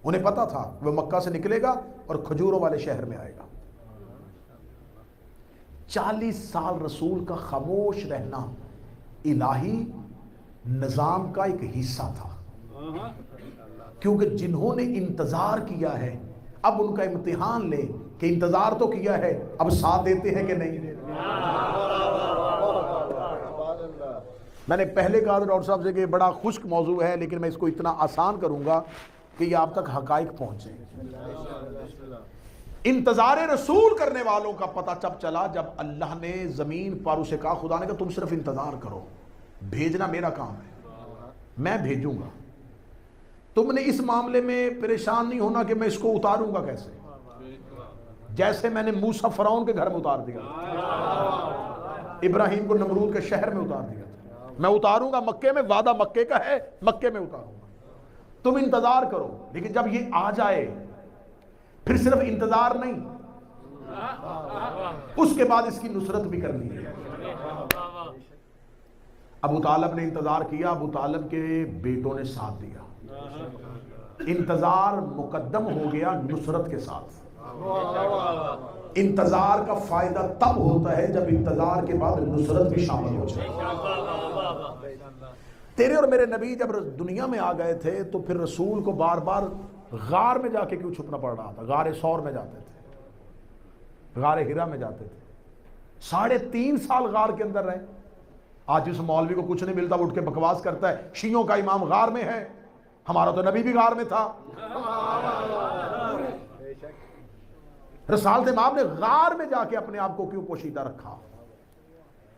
انہیں پتا تھا وہ مکہ سے نکلے گا اور کھجوروں والے شہر میں آئے گا. 40 سال رسول کا خاموش رہنا الہی نظام کا ایک حصہ تھا, کیونکہ جنہوں نے انتظار کیا ہے اب ان کا امتحان لے کہ انتظار تو کیا ہے, اب ساتھ دیتے ہیں کہ نہیں. میں نے پہلے کہا تھا ڈاکٹر صاحب سے کہ بڑا خشک موضوع ہے, لیکن میں اس کو اتنا آسان کروں گا کہ یہ آپ تک حقائق پہنچے. انتظار رسول کرنے والوں کا پتہ جب چلا جب اللہ نے زمین پر اسے کہا, خدا نے کہا تم صرف انتظار کرو, بھیجنا میرا کام ہے, میں بھیجوں گا. تم نے اس معاملے میں پریشان نہیں ہونا کہ میں اس کو اتاروں گا کیسے, جیسے میں نے موسیٰ فرعون کے گھر میں اتار دیا, ابراہیم کو نمرود کے شہر میں اتار دیا تھا, میں اتاروں گا مکے میں, وعدہ مکے کا ہے, مکے میں اتاروں گا. تم انتظار کرو. لیکن جب یہ آ جائے پھر صرف انتظار نہیں, اس کے بعد اس کی نصرت بھی کرنی ہے. ابو طالب نے انتظار کیا, ابو طالب کے بیٹوں نے ساتھ دیا. انتظار مقدم ہو گیا نصرت کے ساتھ. انتظار کا فائدہ تب ہوتا ہے جب انتظار کے بعد نصرت بھی شامل ہو جائے. تیرے اور میرے نبی جب دنیا میں آ گئے تھے تو پھر رسول کو بار بار غار میں جا کے کیوں چھپنا پڑ رہا تھا؟ غار ثور میں جاتے تھے, غار ہرا میں جاتے تھے, 3.5 سال غار کے اندر رہے. آج اس مولوی کو کچھ نہیں ملتا وہ اٹھ کے بکواس کرتا ہے شیعوں کا امام غار میں ہے, ہمارا تو نبی بھی غار میں تھا. رسالت امام نے غار میں جا کے اپنے آپ کو کیوں پوشیدہ رکھا؟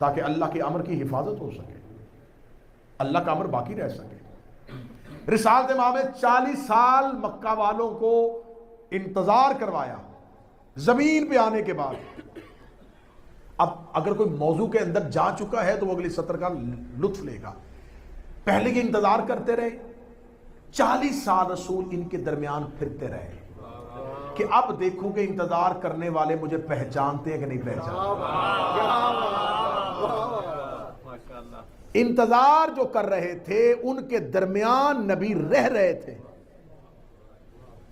تاکہ اللہ کے امر کی حفاظت ہو سکے, اللہ کا امر باقی رہ سکے. رسالت امام نے 40 سال مکہ والوں کو انتظار کروایا زمین پہ آنے کے بعد. اب اگر کوئی موضوع کے اندر جا چکا ہے تو وہ اگلی سطر کا لطف لے گا. پہلے یہ انتظار کرتے رہے, 40 سال رسول ان کے درمیان پھرتے رہے کہ اب دیکھوں کہ انتظار کرنے والے مجھے پہچانتے ہیں کہ نہیں پہچانتے. انتظار جو کر رہے تھے ان کے درمیان نبی رہ رہے تھے.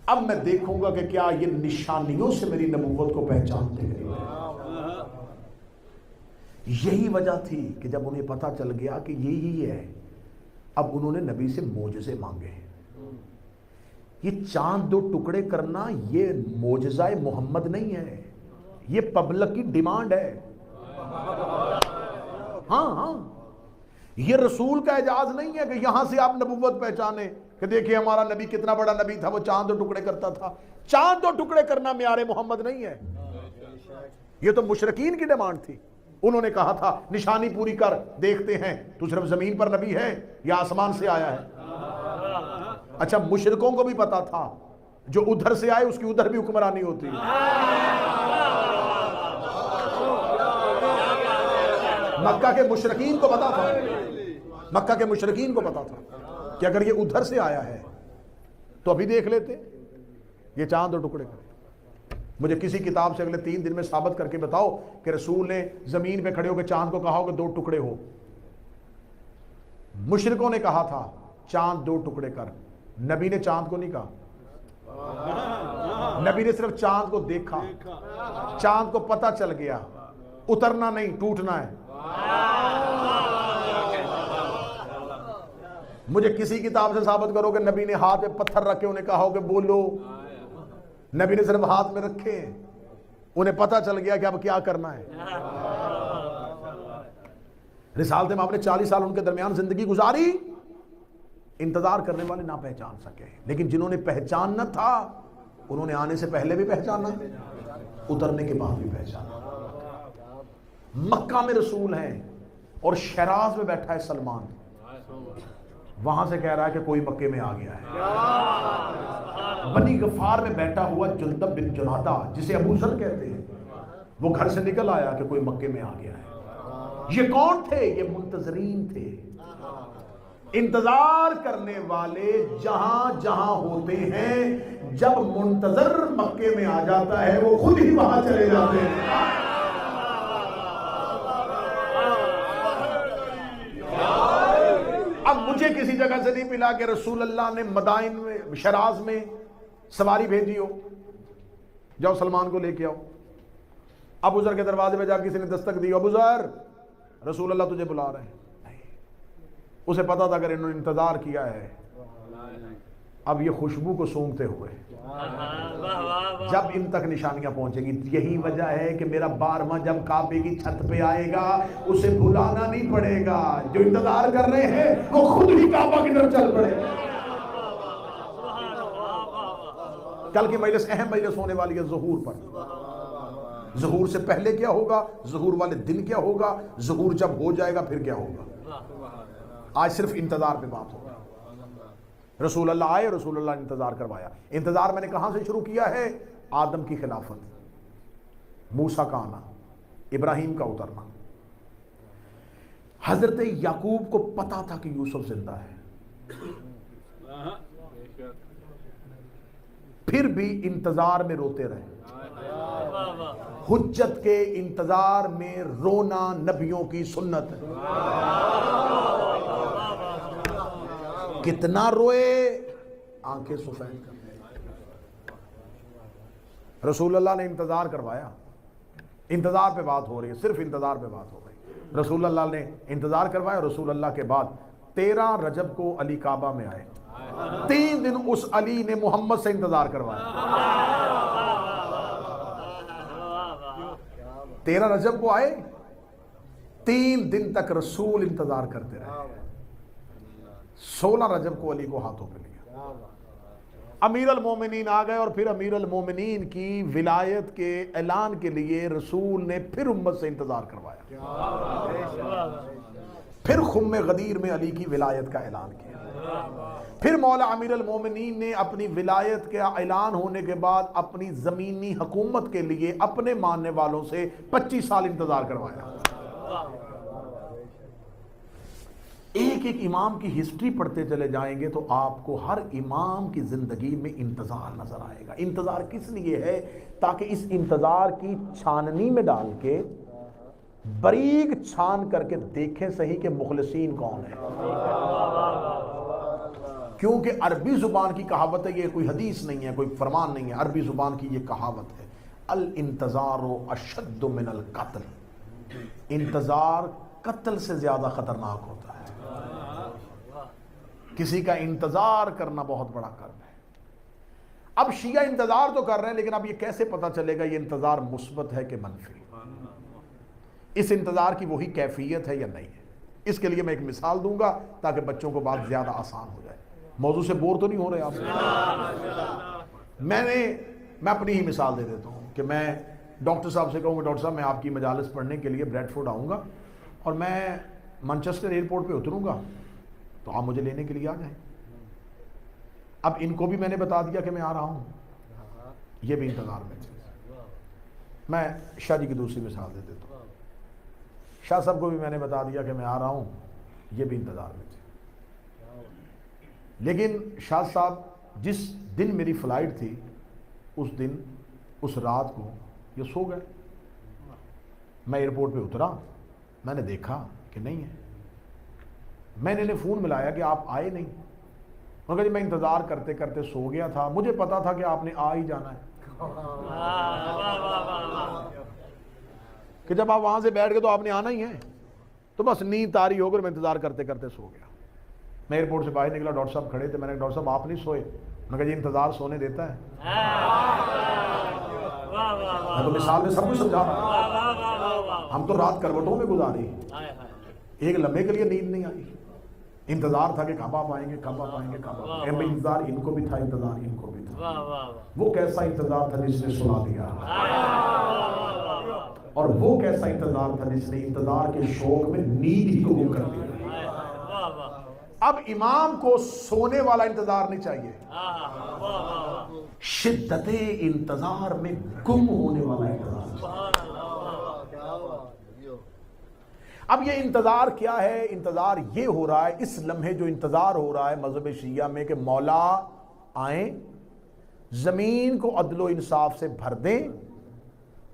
اب میں دیکھوں گا کہ کیا یہ نشانیوں سے میری نبوت کو پہچانتے ہیں. یہی وجہ تھی کہ جب انہیں پتا چل گیا کہ یہی ہے, اب انہوں نے نبی سے معجزے مانگے. یہ چاند 2 ٹکڑے کرنا یہ معجزہ محمد نہیں ہے, یہ پبلک کی ڈیمانڈ ہے. ہاں, یہ رسول کا اعجاز نہیں ہے کہ یہاں سے آپ نبوت پہچانے کہ دیکھیں ہمارا نبی کتنا بڑا نبی تھا, وہ چاند 2 ٹکڑے کرتا تھا. چاند 2 ٹکڑے کرنا معیار محمد نہیں ہے, یہ تو مشرکین کی ڈیمانڈ تھی. انہوں نے کہا تھا نشانی پوری کر, دیکھتے ہیں تو صرف زمین پر نبی ہے یا آسمان سے آیا ہے. اچھا مشرکوں کو بھی پتا تھا جو ادھر سے آئے اس کی ادھر بھی حکمرانی ہوتی ہے. مکہ کے مشرکین کو پتا تھا, مکہ کے مشرکین کو پتا تھا کہ اگر یہ ادھر سے آیا ہے تو ابھی دیکھ لیتے یہ چاند 2 ٹکڑے کرے. مجھے کسی کتاب سے اگلے 3 دن میں ثابت کر کے بتاؤ کہ رسول نے زمین پہ کھڑے ہو کے چاند کو کہا ہو کہ 2 ٹکڑے ہو. مشرکوں نے کہا تھا چاند 2 ٹکڑے کر, نبی نے چاند کو نہیں کہا. نبی نے صرف چاند کو دیکھا, چاند کو پتا چل گیا, اترنا نہیں ٹوٹنا ہے. مجھے کسی کتاب سے ثابت کرو کہ نبی نے ہاتھ پہ پتھر رکھے انہیں کہا ہو کہ بولو. نبی نے صرف ہاتھ میں رکھے, انہیں پتا چل گیا کہ اب کیا کرنا ہے. رسالت امام نے 40 سال ان کے درمیان زندگی گزاری. انتظار کرنے والے نہ پہچان سکے، لیکن جنہوں نے پہچاننا تھا انہوں نے آنے سے پہلے بھی پہچانا، اترنے کے بعد بھی پہچانا۔ مکہ میں رسول ہیں اور شیراز میں بیٹھا ہے سلمان، وہاں سے کہہ رہا ہے کہ کوئی مکے میں آ گیا ہے۔ بنی غفار میں بیٹھا ہوا جندب بن جنادہ جسے ابو ذر کہتے ہیں، وہ گھر سے نکل آیا کہ کوئی مکے میں آ گیا ہے۔ یہ کون تھے؟ یہ منتظرین تھے۔ انتظار کرنے والے جہاں جہاں ہوتے ہیں، جب منتظر مکے میں آ جاتا ہے وہ خود ہی وہاں چلے جاتے ہیں۔ اب مجھے کسی جگہ سے نہیں ملا کہ رسول اللہ نے مدائن میں شیراز میں سواری بھیجی ہو، جاؤ سلمان کو لے کے آؤ۔ ابو ذر کے دروازے پہ جا کسی نے دستک دی، ابو ذر رسول اللہ تجھے بلا رہے ہیں۔ اسے پتا تھا اگر انہوں نے انتظار کیا ہے اب یہ خوشبو کو سونگھتے ہوئے جب ان تک نشانیاں پہنچیں گی۔ یہی وجہ ہے کہ میرا 12واں جب کعبے کی چھت پہ آئے گا اسے بلانا نہیں پڑے گا، جو انتظار کر رہے ہیں وہ خود ہی کعبہ کی طرف چل پڑے گا۔ کل کی مجلس اہم مجلس ہونے والی ہے ظہور پر۔ ظہور سے پہلے کیا ہوگا، ظہور والے دن کیا ہوگا، ظہور جب ہو جائے گا پھر کیا ہوگا۔ آج صرف انتظار پہ بات ہوگا۔ رسول اللہ آئے، رسول اللہ نے انتظار کروایا۔ انتظار میں نے کہاں سے شروع کیا ہے؟ آدم کی خلافت، موسیٰ کا آنا، ابراہیم کا اترنا۔ حضرت یعقوب کو پتا تھا کہ یوسف زندہ ہے، پھر بھی انتظار میں روتے رہے۔ حجت کے انتظار میں رونا نبیوں کی سنت ہے۔ کتنا روئے، آنکھیں سفید کر دیں۔ رسول اللہ نے انتظار کروایا، انتظار پہ بات ہو رہی ہے، صرف انتظار پہ بات ہو رہی ہے۔ رسول اللہ نے انتظار کروایا، رسول اللہ کے بعد 13 رجب کو علی کعبہ میں آئے، 3 دن اس علی نے محمد سے انتظار کروایا۔ 13 رجب کو آئے، 3 دن تک رسول انتظار کرتے رہے۔ 16 رجب کو علی کو ہاتھوں پہ لیا، امیر المومنین آ گئے، اور پھر امیر المومنین کی ولایت کے اعلان کے لیے رسول نے پھر امت سے انتظار کروایا۔ پھر خم غدیر میں علی کی ولایت کا اعلان کیا۔ پھر مولا امیر المومنین نے اپنی ولایت کا اعلان ہونے کے بعد اپنی زمینی حکومت کے لیے اپنے ماننے والوں سے 25 سال انتظار کروایا۔ ایک ایک امام کی ہسٹری پڑھتے چلے جائیں گے تو آپ کو ہر امام کی زندگی میں انتظار نظر آئے گا۔ انتظار کس لیے ہے؟ تاکہ اس انتظار کی چھاننی میں ڈال کے باریک چھان کر کے دیکھیں صحیح کہ مخلصین کون ہیں۔ کیونکہ عربی زبان کی کہاوت ہے، یہ کوئی حدیث نہیں ہے، کوئی فرمان نہیں ہے، عربی زبان کی یہ کہاوت ہے، الانتظار اشد من القتل، انتظار قتل سے زیادہ خطرناک ہوتا ہے۔ کسی کا انتظار کرنا بہت بڑا کرم ہے۔ اب شیعہ انتظار تو کر رہے ہیں، لیکن اب یہ کیسے پتا چلے گا یہ انتظار مثبت ہے کہ منفی؟ اس انتظار کی وہی کیفیت ہے یا نہیں ہے؟ اس کے لیے میں ایک مثال دوں گا تاکہ بچوں کو بات زیادہ آسان ہو جائے۔ موضوع سے بور تو نہیں ہو رہے آپ؟ میں اپنی ہی مثال دے دیتا ہوں کہ میں ڈاکٹر صاحب سے کہوں گا ڈاکٹر صاحب میں آپ کی مجالس پڑھنے کے لیے بریڈ فورڈ آؤں گا اور میں مانچسٹر ایئرپورٹ پہ اتروں گا تو آپ مجھے لینے کے لیے آ جائیں۔ اب ان کو بھی میں نے بتا دیا کہ میں آ رہا ہوں، یہ بھی انتظار میں تھے۔ میں شاہ جی کی دوسری مثال دے دیتا ہوں، شاہ صاحب کو بھی میں نے بتا دیا کہ میں آ رہا ہوں، یہ بھی انتظار میں تھے۔ لیکن شاہ صاحب جس دن میری فلائٹ تھی اس دن اس رات کو یہ سو گئے۔ میں ایئرپورٹ پہ اترا، میں نے دیکھا کہ نہیں ہے، میں نے انہیں فون ملایا کہ آپ آئے نہیں، انہوں نے کہا جی میں انتظار کرتے کرتے سو گیا تھا، مجھے پتا تھا کہ آپ نے آ ہی جانا ہے، کہ جب آپ وہاں سے بیٹھ گئے تو آپ نے آنا ہی ہے، تو بس نیند طاری ہو کر میں انتظار کرتے کرتے سو گیا۔ میں ایئرپورٹ سے باہر نکلا، ڈاکٹر صاحب کھڑے تھے، میں نے کہا ڈاکٹر صاحب آپ نہیں سوئے؟ انہوں نے کہا جی انتظار سونے دیتا ہے۔ میں تو مثال میں سب کچھ سمجھا رہا ہوں، ہم تو رات کروٹوں میں گزاری، ایک لمحے کے لیے نیند نہیں آئی، انتظار تھا کہ کب آپ آئیں گے، کب آپ آئیں گے، کب آپ آئیں گے۔ انتظار ان کو بھی تھا، انتظار ان کو بھی تھا۔ وہ کیسا انتظار تھا جس نے سنا دیا، اور وہ کیسا انتظار تھا جس نے انتظار کے شوق میں نیند ہی کو گم کر دیا۔ اب امام کو سونے والا انتظار نہیں چاہیے، شدت انتظار میں گم ہونے والا انتظار۔ اب یہ انتظار کیا ہے؟ انتظار یہ ہو رہا ہے اس لمحے، جو انتظار ہو رہا ہے مذہب شیعہ میں کہ مولا آئیں، زمین کو عدل و انصاف سے بھر دیں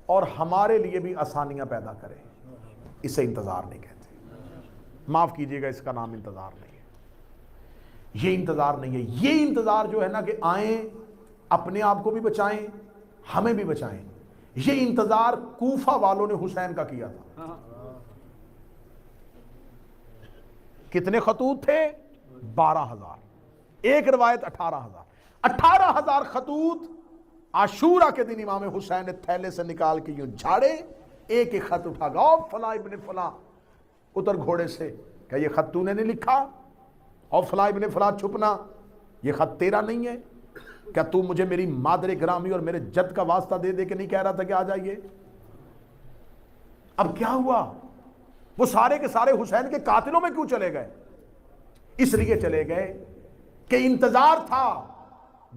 اور ہمارے لیے بھی آسانیاں پیدا کریں۔ اسے انتظار نہیں کہتے، معاف کیجئے گا، اس کا نام انتظار نہیں ہے، یہ انتظار نہیں ہے۔ یہ انتظار جو ہے نا کہ آئیں، اپنے آپ کو بھی بچائیں، ہمیں بھی بچائیں، یہ انتظار کوفہ والوں نے حسین کا کیا تھا۔ کتنے خطوط تھے؟ 12,000، ایک روایت 18,000۔ 18,000 خطوط عاشورہ کے دن امام حسین نے تھیلے سے نکال کے یوں جھاڑے، ایک ایک خط اٹھا گا، او فلاں ابن فلاں، اتر گھوڑے سے، کہ یہ خط تو نے نہیں لکھا، او فلاں ابن فلاں چھپنا، یہ خط تیرا نہیں ہے، کیا تو مجھے میری مادر گرامی اور میرے جد کا واسطہ دے دے کے نہیں کہہ رہا تھا کہ آ جائیے؟ اب کیا ہوا؟ وہ سارے کے سارے حسین کے قاتلوں میں کیوں چلے گئے؟ اس لیے چلے گئے کہ انتظار تھا،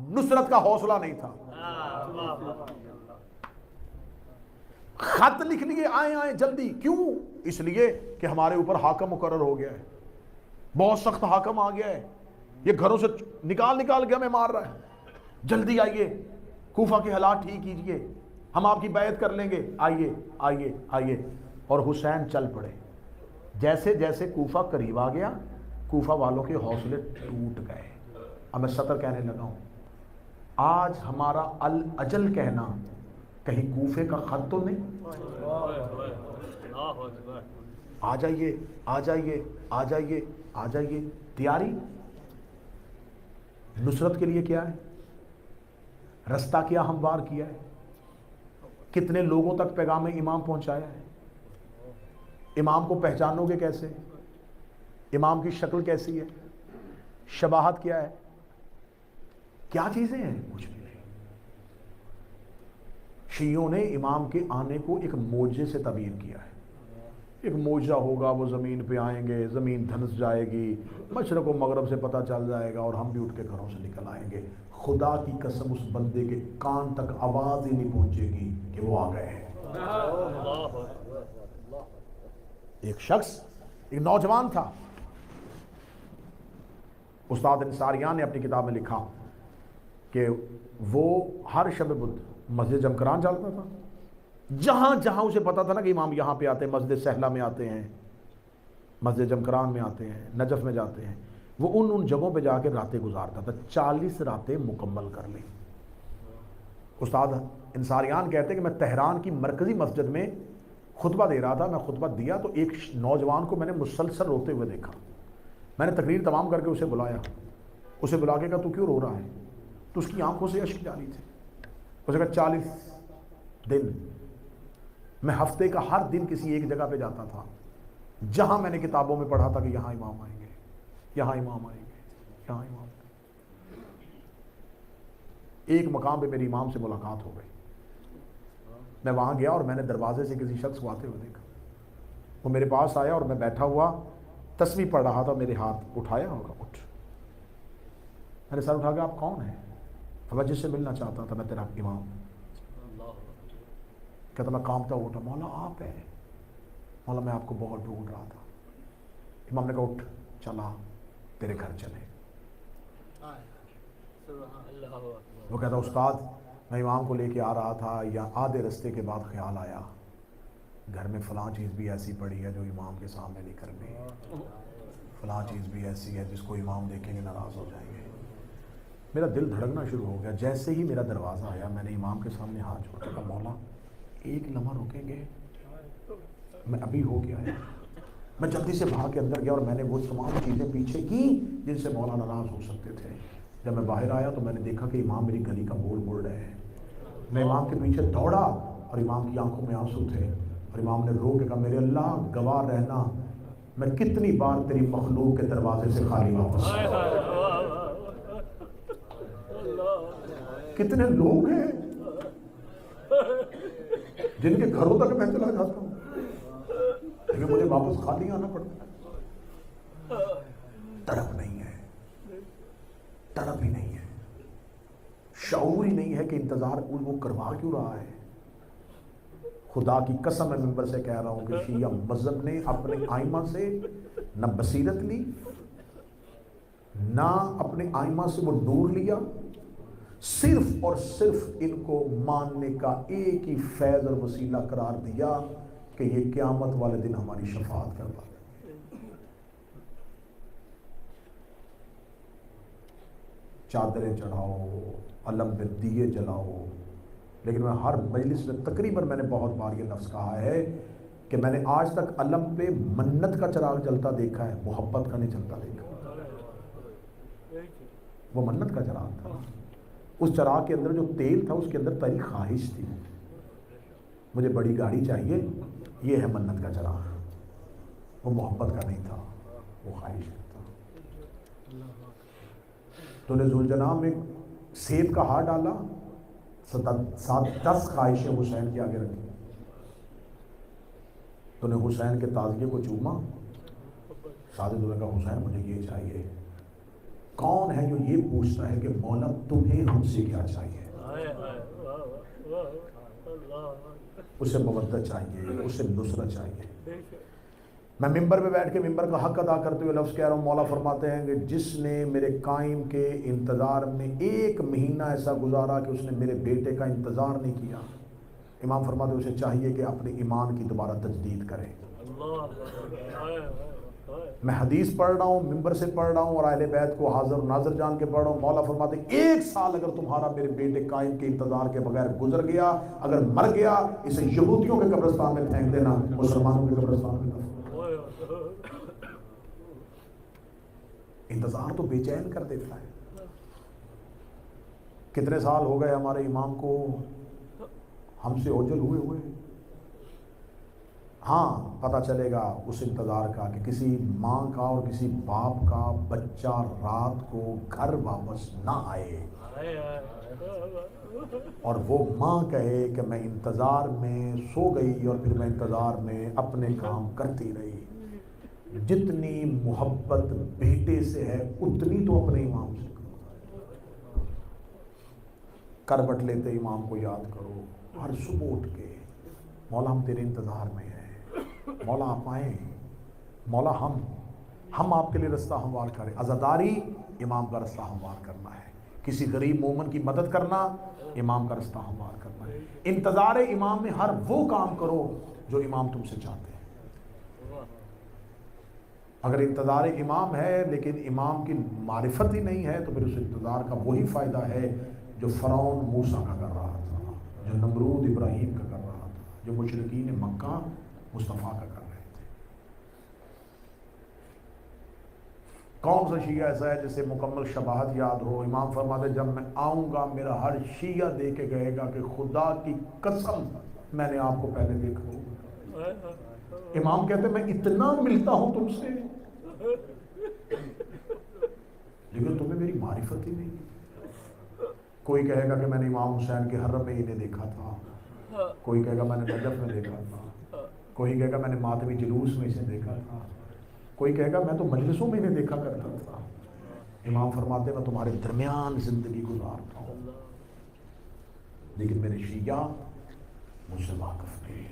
نصرت کا حوصلہ نہیں تھا۔ خط لکھ لیے، آئیں آئیں جلدی، کیوں؟ اس لیے کہ ہمارے اوپر حاکم مقرر ہو گیا ہے، بہت سخت حاکم آ گیا ہے، یہ گھروں سے نکال کے ہمیں مار رہا ہے، جلدی آئیے، کوفہ کے حالات ٹھیک کیجئے، ہم آپ کی بیعت کر لیں گے، آئیے آئیے آئیے۔ اور حسین چل پڑے۔ جیسے جیسے کوفہ قریب آ گیا، کوفہ والوں کے حوصلے ٹوٹ گئے۔ اب میں سطر کہنے لگا ہوں، آج ہمارا الاجل کہنا کہیں کوفے کا خط تو نہیں؟ آ جائیے آ جائیے آ جائیے آ جائیے، تیاری۔ نصرت کے لیے کیا ہے؟ رستہ کیا ہموار کیا ہے؟ کتنے لوگوں تک پیغام امام پہنچایا ہے؟ امام کو پہچانو گے کیسے؟ امام کی شکل کیسی ہے؟ شباہت کیا ہے؟ کیا چیزیں ہیں؟ کچھ بھی نہیں۔ شیعوں نے امام کے آنے کو ایک معجزے سے تعبیر کیا ہے، ایک معجزہ ہوگا، وہ زمین پہ آئیں گے، زمین دھنس جائے گی، مشرق و مغرب سے پتہ چل جائے گا اور ہم بھی اٹھ کے گھروں سے نکل آئیں گے۔ خدا کی قسم اس بندے کے کان تک آواز ہی نہیں پہنچے گی کہ وہ آ گئے ہیں۔ ایک شخص، ایک نوجوان تھا، استاد انصاریان نے اپنی کتاب میں لکھا کہ وہ ہر شب بدھ مسجد جمکران چلتا تھا، جہاں جہاں اسے پتا تھا نا کہ امام یہاں پہ آتے ہیں، مسجد سہلہ میں آتے ہیں، مسجد جمکران میں آتے ہیں، نجف میں جاتے ہیں، وہ ان جگہوں پہ جا کے راتیں گزارتا تھا۔ 40 راتیں مکمل کر لی۔ استاد انصاریان کہتے ہیں کہ میں تہران کی مرکزی مسجد میں خطبہ دے رہا تھا، میں خطبہ دیا تو ایک نوجوان کو میں نے مسلسل روتے ہوئے دیکھا۔ میں نے تقریر تمام کر کے اسے بلایا، اسے بلا کے کہا تو کیوں رو رہا ہے؟ تو اس کی آنکھوں سے اشک جاری تھے۔ اسے کہا 40 دن میں ہفتے کا ہر دن کسی ایک جگہ پہ جاتا تھا، جہاں میں نے کتابوں میں پڑھا تھا کہ یہاں امام آئیں گے، یہاں امام آئیں گے، یہاں امام۔ ایک مقام پہ میری امام سے ملاقات ہو گئی، میں وہاں گیا اور میں نے دروازے سے کسی شخص کو آتے ہوئے دیکھا، وہ میرے پاس آیا اور میں بیٹھا ہوا تسبیح پڑھ رہا تھا، میرے ہاتھ اٹھایا اور کہا اٹھ۔ میں نے سر اٹھا کے آپ کون ہیں؟ میں جس سے ملنا چاہتا تھا، میں تیرا امام۔ کہتا میں کانپتا ہوا اٹھا، مولا آپ ہیں؟ مولا میں آپ کو بہت ڈھونڈ رہا تھا۔ امام نے کہا اٹھ، چلا تیرے گھر چلے۔ وہ کہتا استاد میں امام کو لے کے آ رہا تھا، یا آدھے رستے کے بعد خیال آیا گھر میں فلاں چیز بھی ایسی پڑی ہے جو امام کے سامنے نہیں کرنی، فلاں چیز بھی ایسی ہے جس کو امام دیکھیں گے ناراض ہو جائیں گے۔ میرا دل دھڑکنا شروع ہو گیا۔ جیسے ہی میرا دروازہ آیا میں نے امام کے سامنے ہاتھ جوڑ کے کہا مولا ایک لمحہ رکیں گے، میں ابھی ہو گیا ہے۔ میں جلدی سے بھاگ کے اندر گیا اور میں نے وہ تمام چیزیں پیچھے کی جن سے مولا ناراض ہو سکتے تھے۔ جب میں باہر آیا تو میں نے دیکھا کہ امام میری گلی کا موڑ موڑ رہے ہیں۔ میں امام کے پیچھے دوڑا اور امام کی آنکھوں میں آنسو تھے، اور امام نے رو کے کہا میرے اللہ گواہ رہنا میں کتنی بار تیری مخلوق کے دروازے سے خالی واپس آیا. کتنے لوگ ہیں جن کے گھروں تک میں چلا جاتا ہوں لیکن مجھے واپس خالی آنا پڑتا ہے. تڑپ نہیں ہے, تڑپ ہی نہیں ہے, شعور ہی نہیں ہے کہ انتظار وہ کروا کیوں رہا ہے. خدا کی قسم میں ممبر سے کہہ رہا ہوں کہ شیعہ مذہب نے اپنے آئمہ سے نہ بصیرت لی, نہ اپنے آئمہ سے وہ نور لیا, صرف اور صرف ان کو ماننے کا ایک ہی فیض اور وسیلہ قرار دیا کہ یہ قیامت والے دن ہماری شفاعت کروا دیں. چادریں چڑھاؤ, علم پہ دیے جلاؤ, لیکن میں ہر مجلس میں تقریباً میں نے بہت بار یہ لفظ کہا ہے کہ میں نے آج تک علم پہ منت کا چراغ جلتا دیکھا ہے, محبت کا نہیں جلتا دیکھا. وہ منت کا چراغ تھا, اس چراغ کے اندر جو تیل تھا اس کے اندر تیری خواہش تھی, مجھے بڑی گاڑی چاہیے, یہ ہے منت کا چراغ. وہ محبت کا نہیں تھا, وہ خواہش کا تھا. تو نے ذوالجناح میں سیب کا ہار ڈالا, 10 خواہشیں حسین کے آگے رکھی. تو نے حسین کے تازیے کو چوما, ساجد نے کہا حسین مجھے یہ چاہیے. کون ہے جو یہ پوچھتا ہے کہ مولا تمہیں ہم سے کیا چاہیے؟ اسے مودت چاہیے, اسے نصرت چاہیے. میں ممبر پہ بیٹھ کے ممبر کا حق ادا کرتے ہوئے لفظ کہہ رہا ہوں, مولا فرماتے ہیں کہ جس نے میرے قائم کے انتظار میں 1 مہینہ ایسا گزارا کہ اس نے میرے بیٹے کا انتظار نہیں کیا, امام فرماتے ہیں اسے چاہیے کہ اپنے ایمان کی دوبارہ تجدید کرے. میں حدیث پڑھ رہا ہوں, ممبر سے پڑھ رہا ہوں, اور اہل بیت کو حاضر ناظر جان کے پڑھ رہا ہوں. مولا فرماتے ہیں 1 سال اگر تمہارا میرے بیٹے قائم کے انتظار کے بغیر گزر گیا, اگر مر گیا, اسے یہودیوں کے قبرستان میں پھینک دینا, مسلمانوں کے قبرستان میں. انتظار تو بے چین کر دیتا ہے. کتنے سال ہو گئے ہمارے امام کو ہم سے اوجل ہوئے. ہاں پتہ چلے گا اس انتظار کا کہ کسی ماں کا اور کسی باپ کا بچہ رات کو گھر واپس نہ آئے اور وہ ماں کہے کہ میں انتظار میں سو گئی اور پھر میں انتظار میں اپنے کام کرتی رہی. جتنی محبت بیٹے سے ہے اتنی تو اپنے امام سے کرو. کربٹ لیتے امام کو یاد کرو, ہر صبح اٹھ کے مولا ہم تیرے انتظار میں ہیں, مولا آپ آئیں, مولا ہم آپ کے لیے رستہ ہموار کریں. عزاداری امام کا رستہ ہموار کرنا ہے, کسی غریب مومن کی مدد کرنا امام کا رستہ ہموار کرنا ہے. انتظار امام میں ہر وہ کام کرو جو امام تم سے چاہتے ہیں. اگر انتظار امام ہے لیکن امام کی معرفت ہی نہیں ہے تو پھر اس انتظار کا وہی فائدہ ہے جو فرعون موسیٰ کا کر رہا تھا, جو نمرود ابراہیم کا کر رہا تھا, جو مشرکین مکہ مصطفیٰ کا کر رہے تھے. کون سا شیعہ ایسا ہے جسے مکمل شباہت یاد ہو؟ امام فرماتے جب میں آؤں گا میرا ہر شیعہ دے کے گئے گا کہ خدا کی قسم میں نے آپ کو پہلے دیکھا ہو. امام کہتے ہیں میں اتنا ملتا ہوں تم سے لیکن تمہیں میری معرفت ہی نہیں. کوئی کہے گا کہ میں نے امام حسین کے حرم میں انہیں دیکھا تھا, کوئی کہے گا میں نے نجف میں دیکھا تھا, کوئی کہے گا میں نے ماتمی جلوس میں اسے دیکھا تھا, کوئی کہے گا میں تو مجلسوں میں انہیں دیکھا کرتا تھا. امام فرماتے میں تمہارے درمیان زندگی گزارتا ہوں لیکن میرے شیعہ مجھ سے واقف نہیں.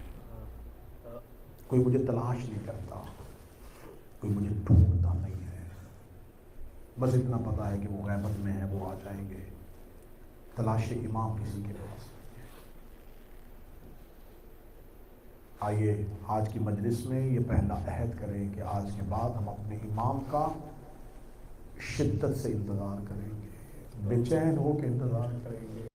کوئی مجھے تلاش نہیں کرتا, کوئی مجھے ڈھونڈتا نہیں ہے, بس اتنا پتا ہے کہ وہ غیبت میں ہے, وہ آ جائیں گے. تلاش امام کسی کے پاس. آئیے آج کی مجلس میں یہ پہلا عہد کریں کہ آج کے بعد ہم اپنے امام کا شدت سے انتظار کریں گے, بے چین ہو کے انتظار کریں گے.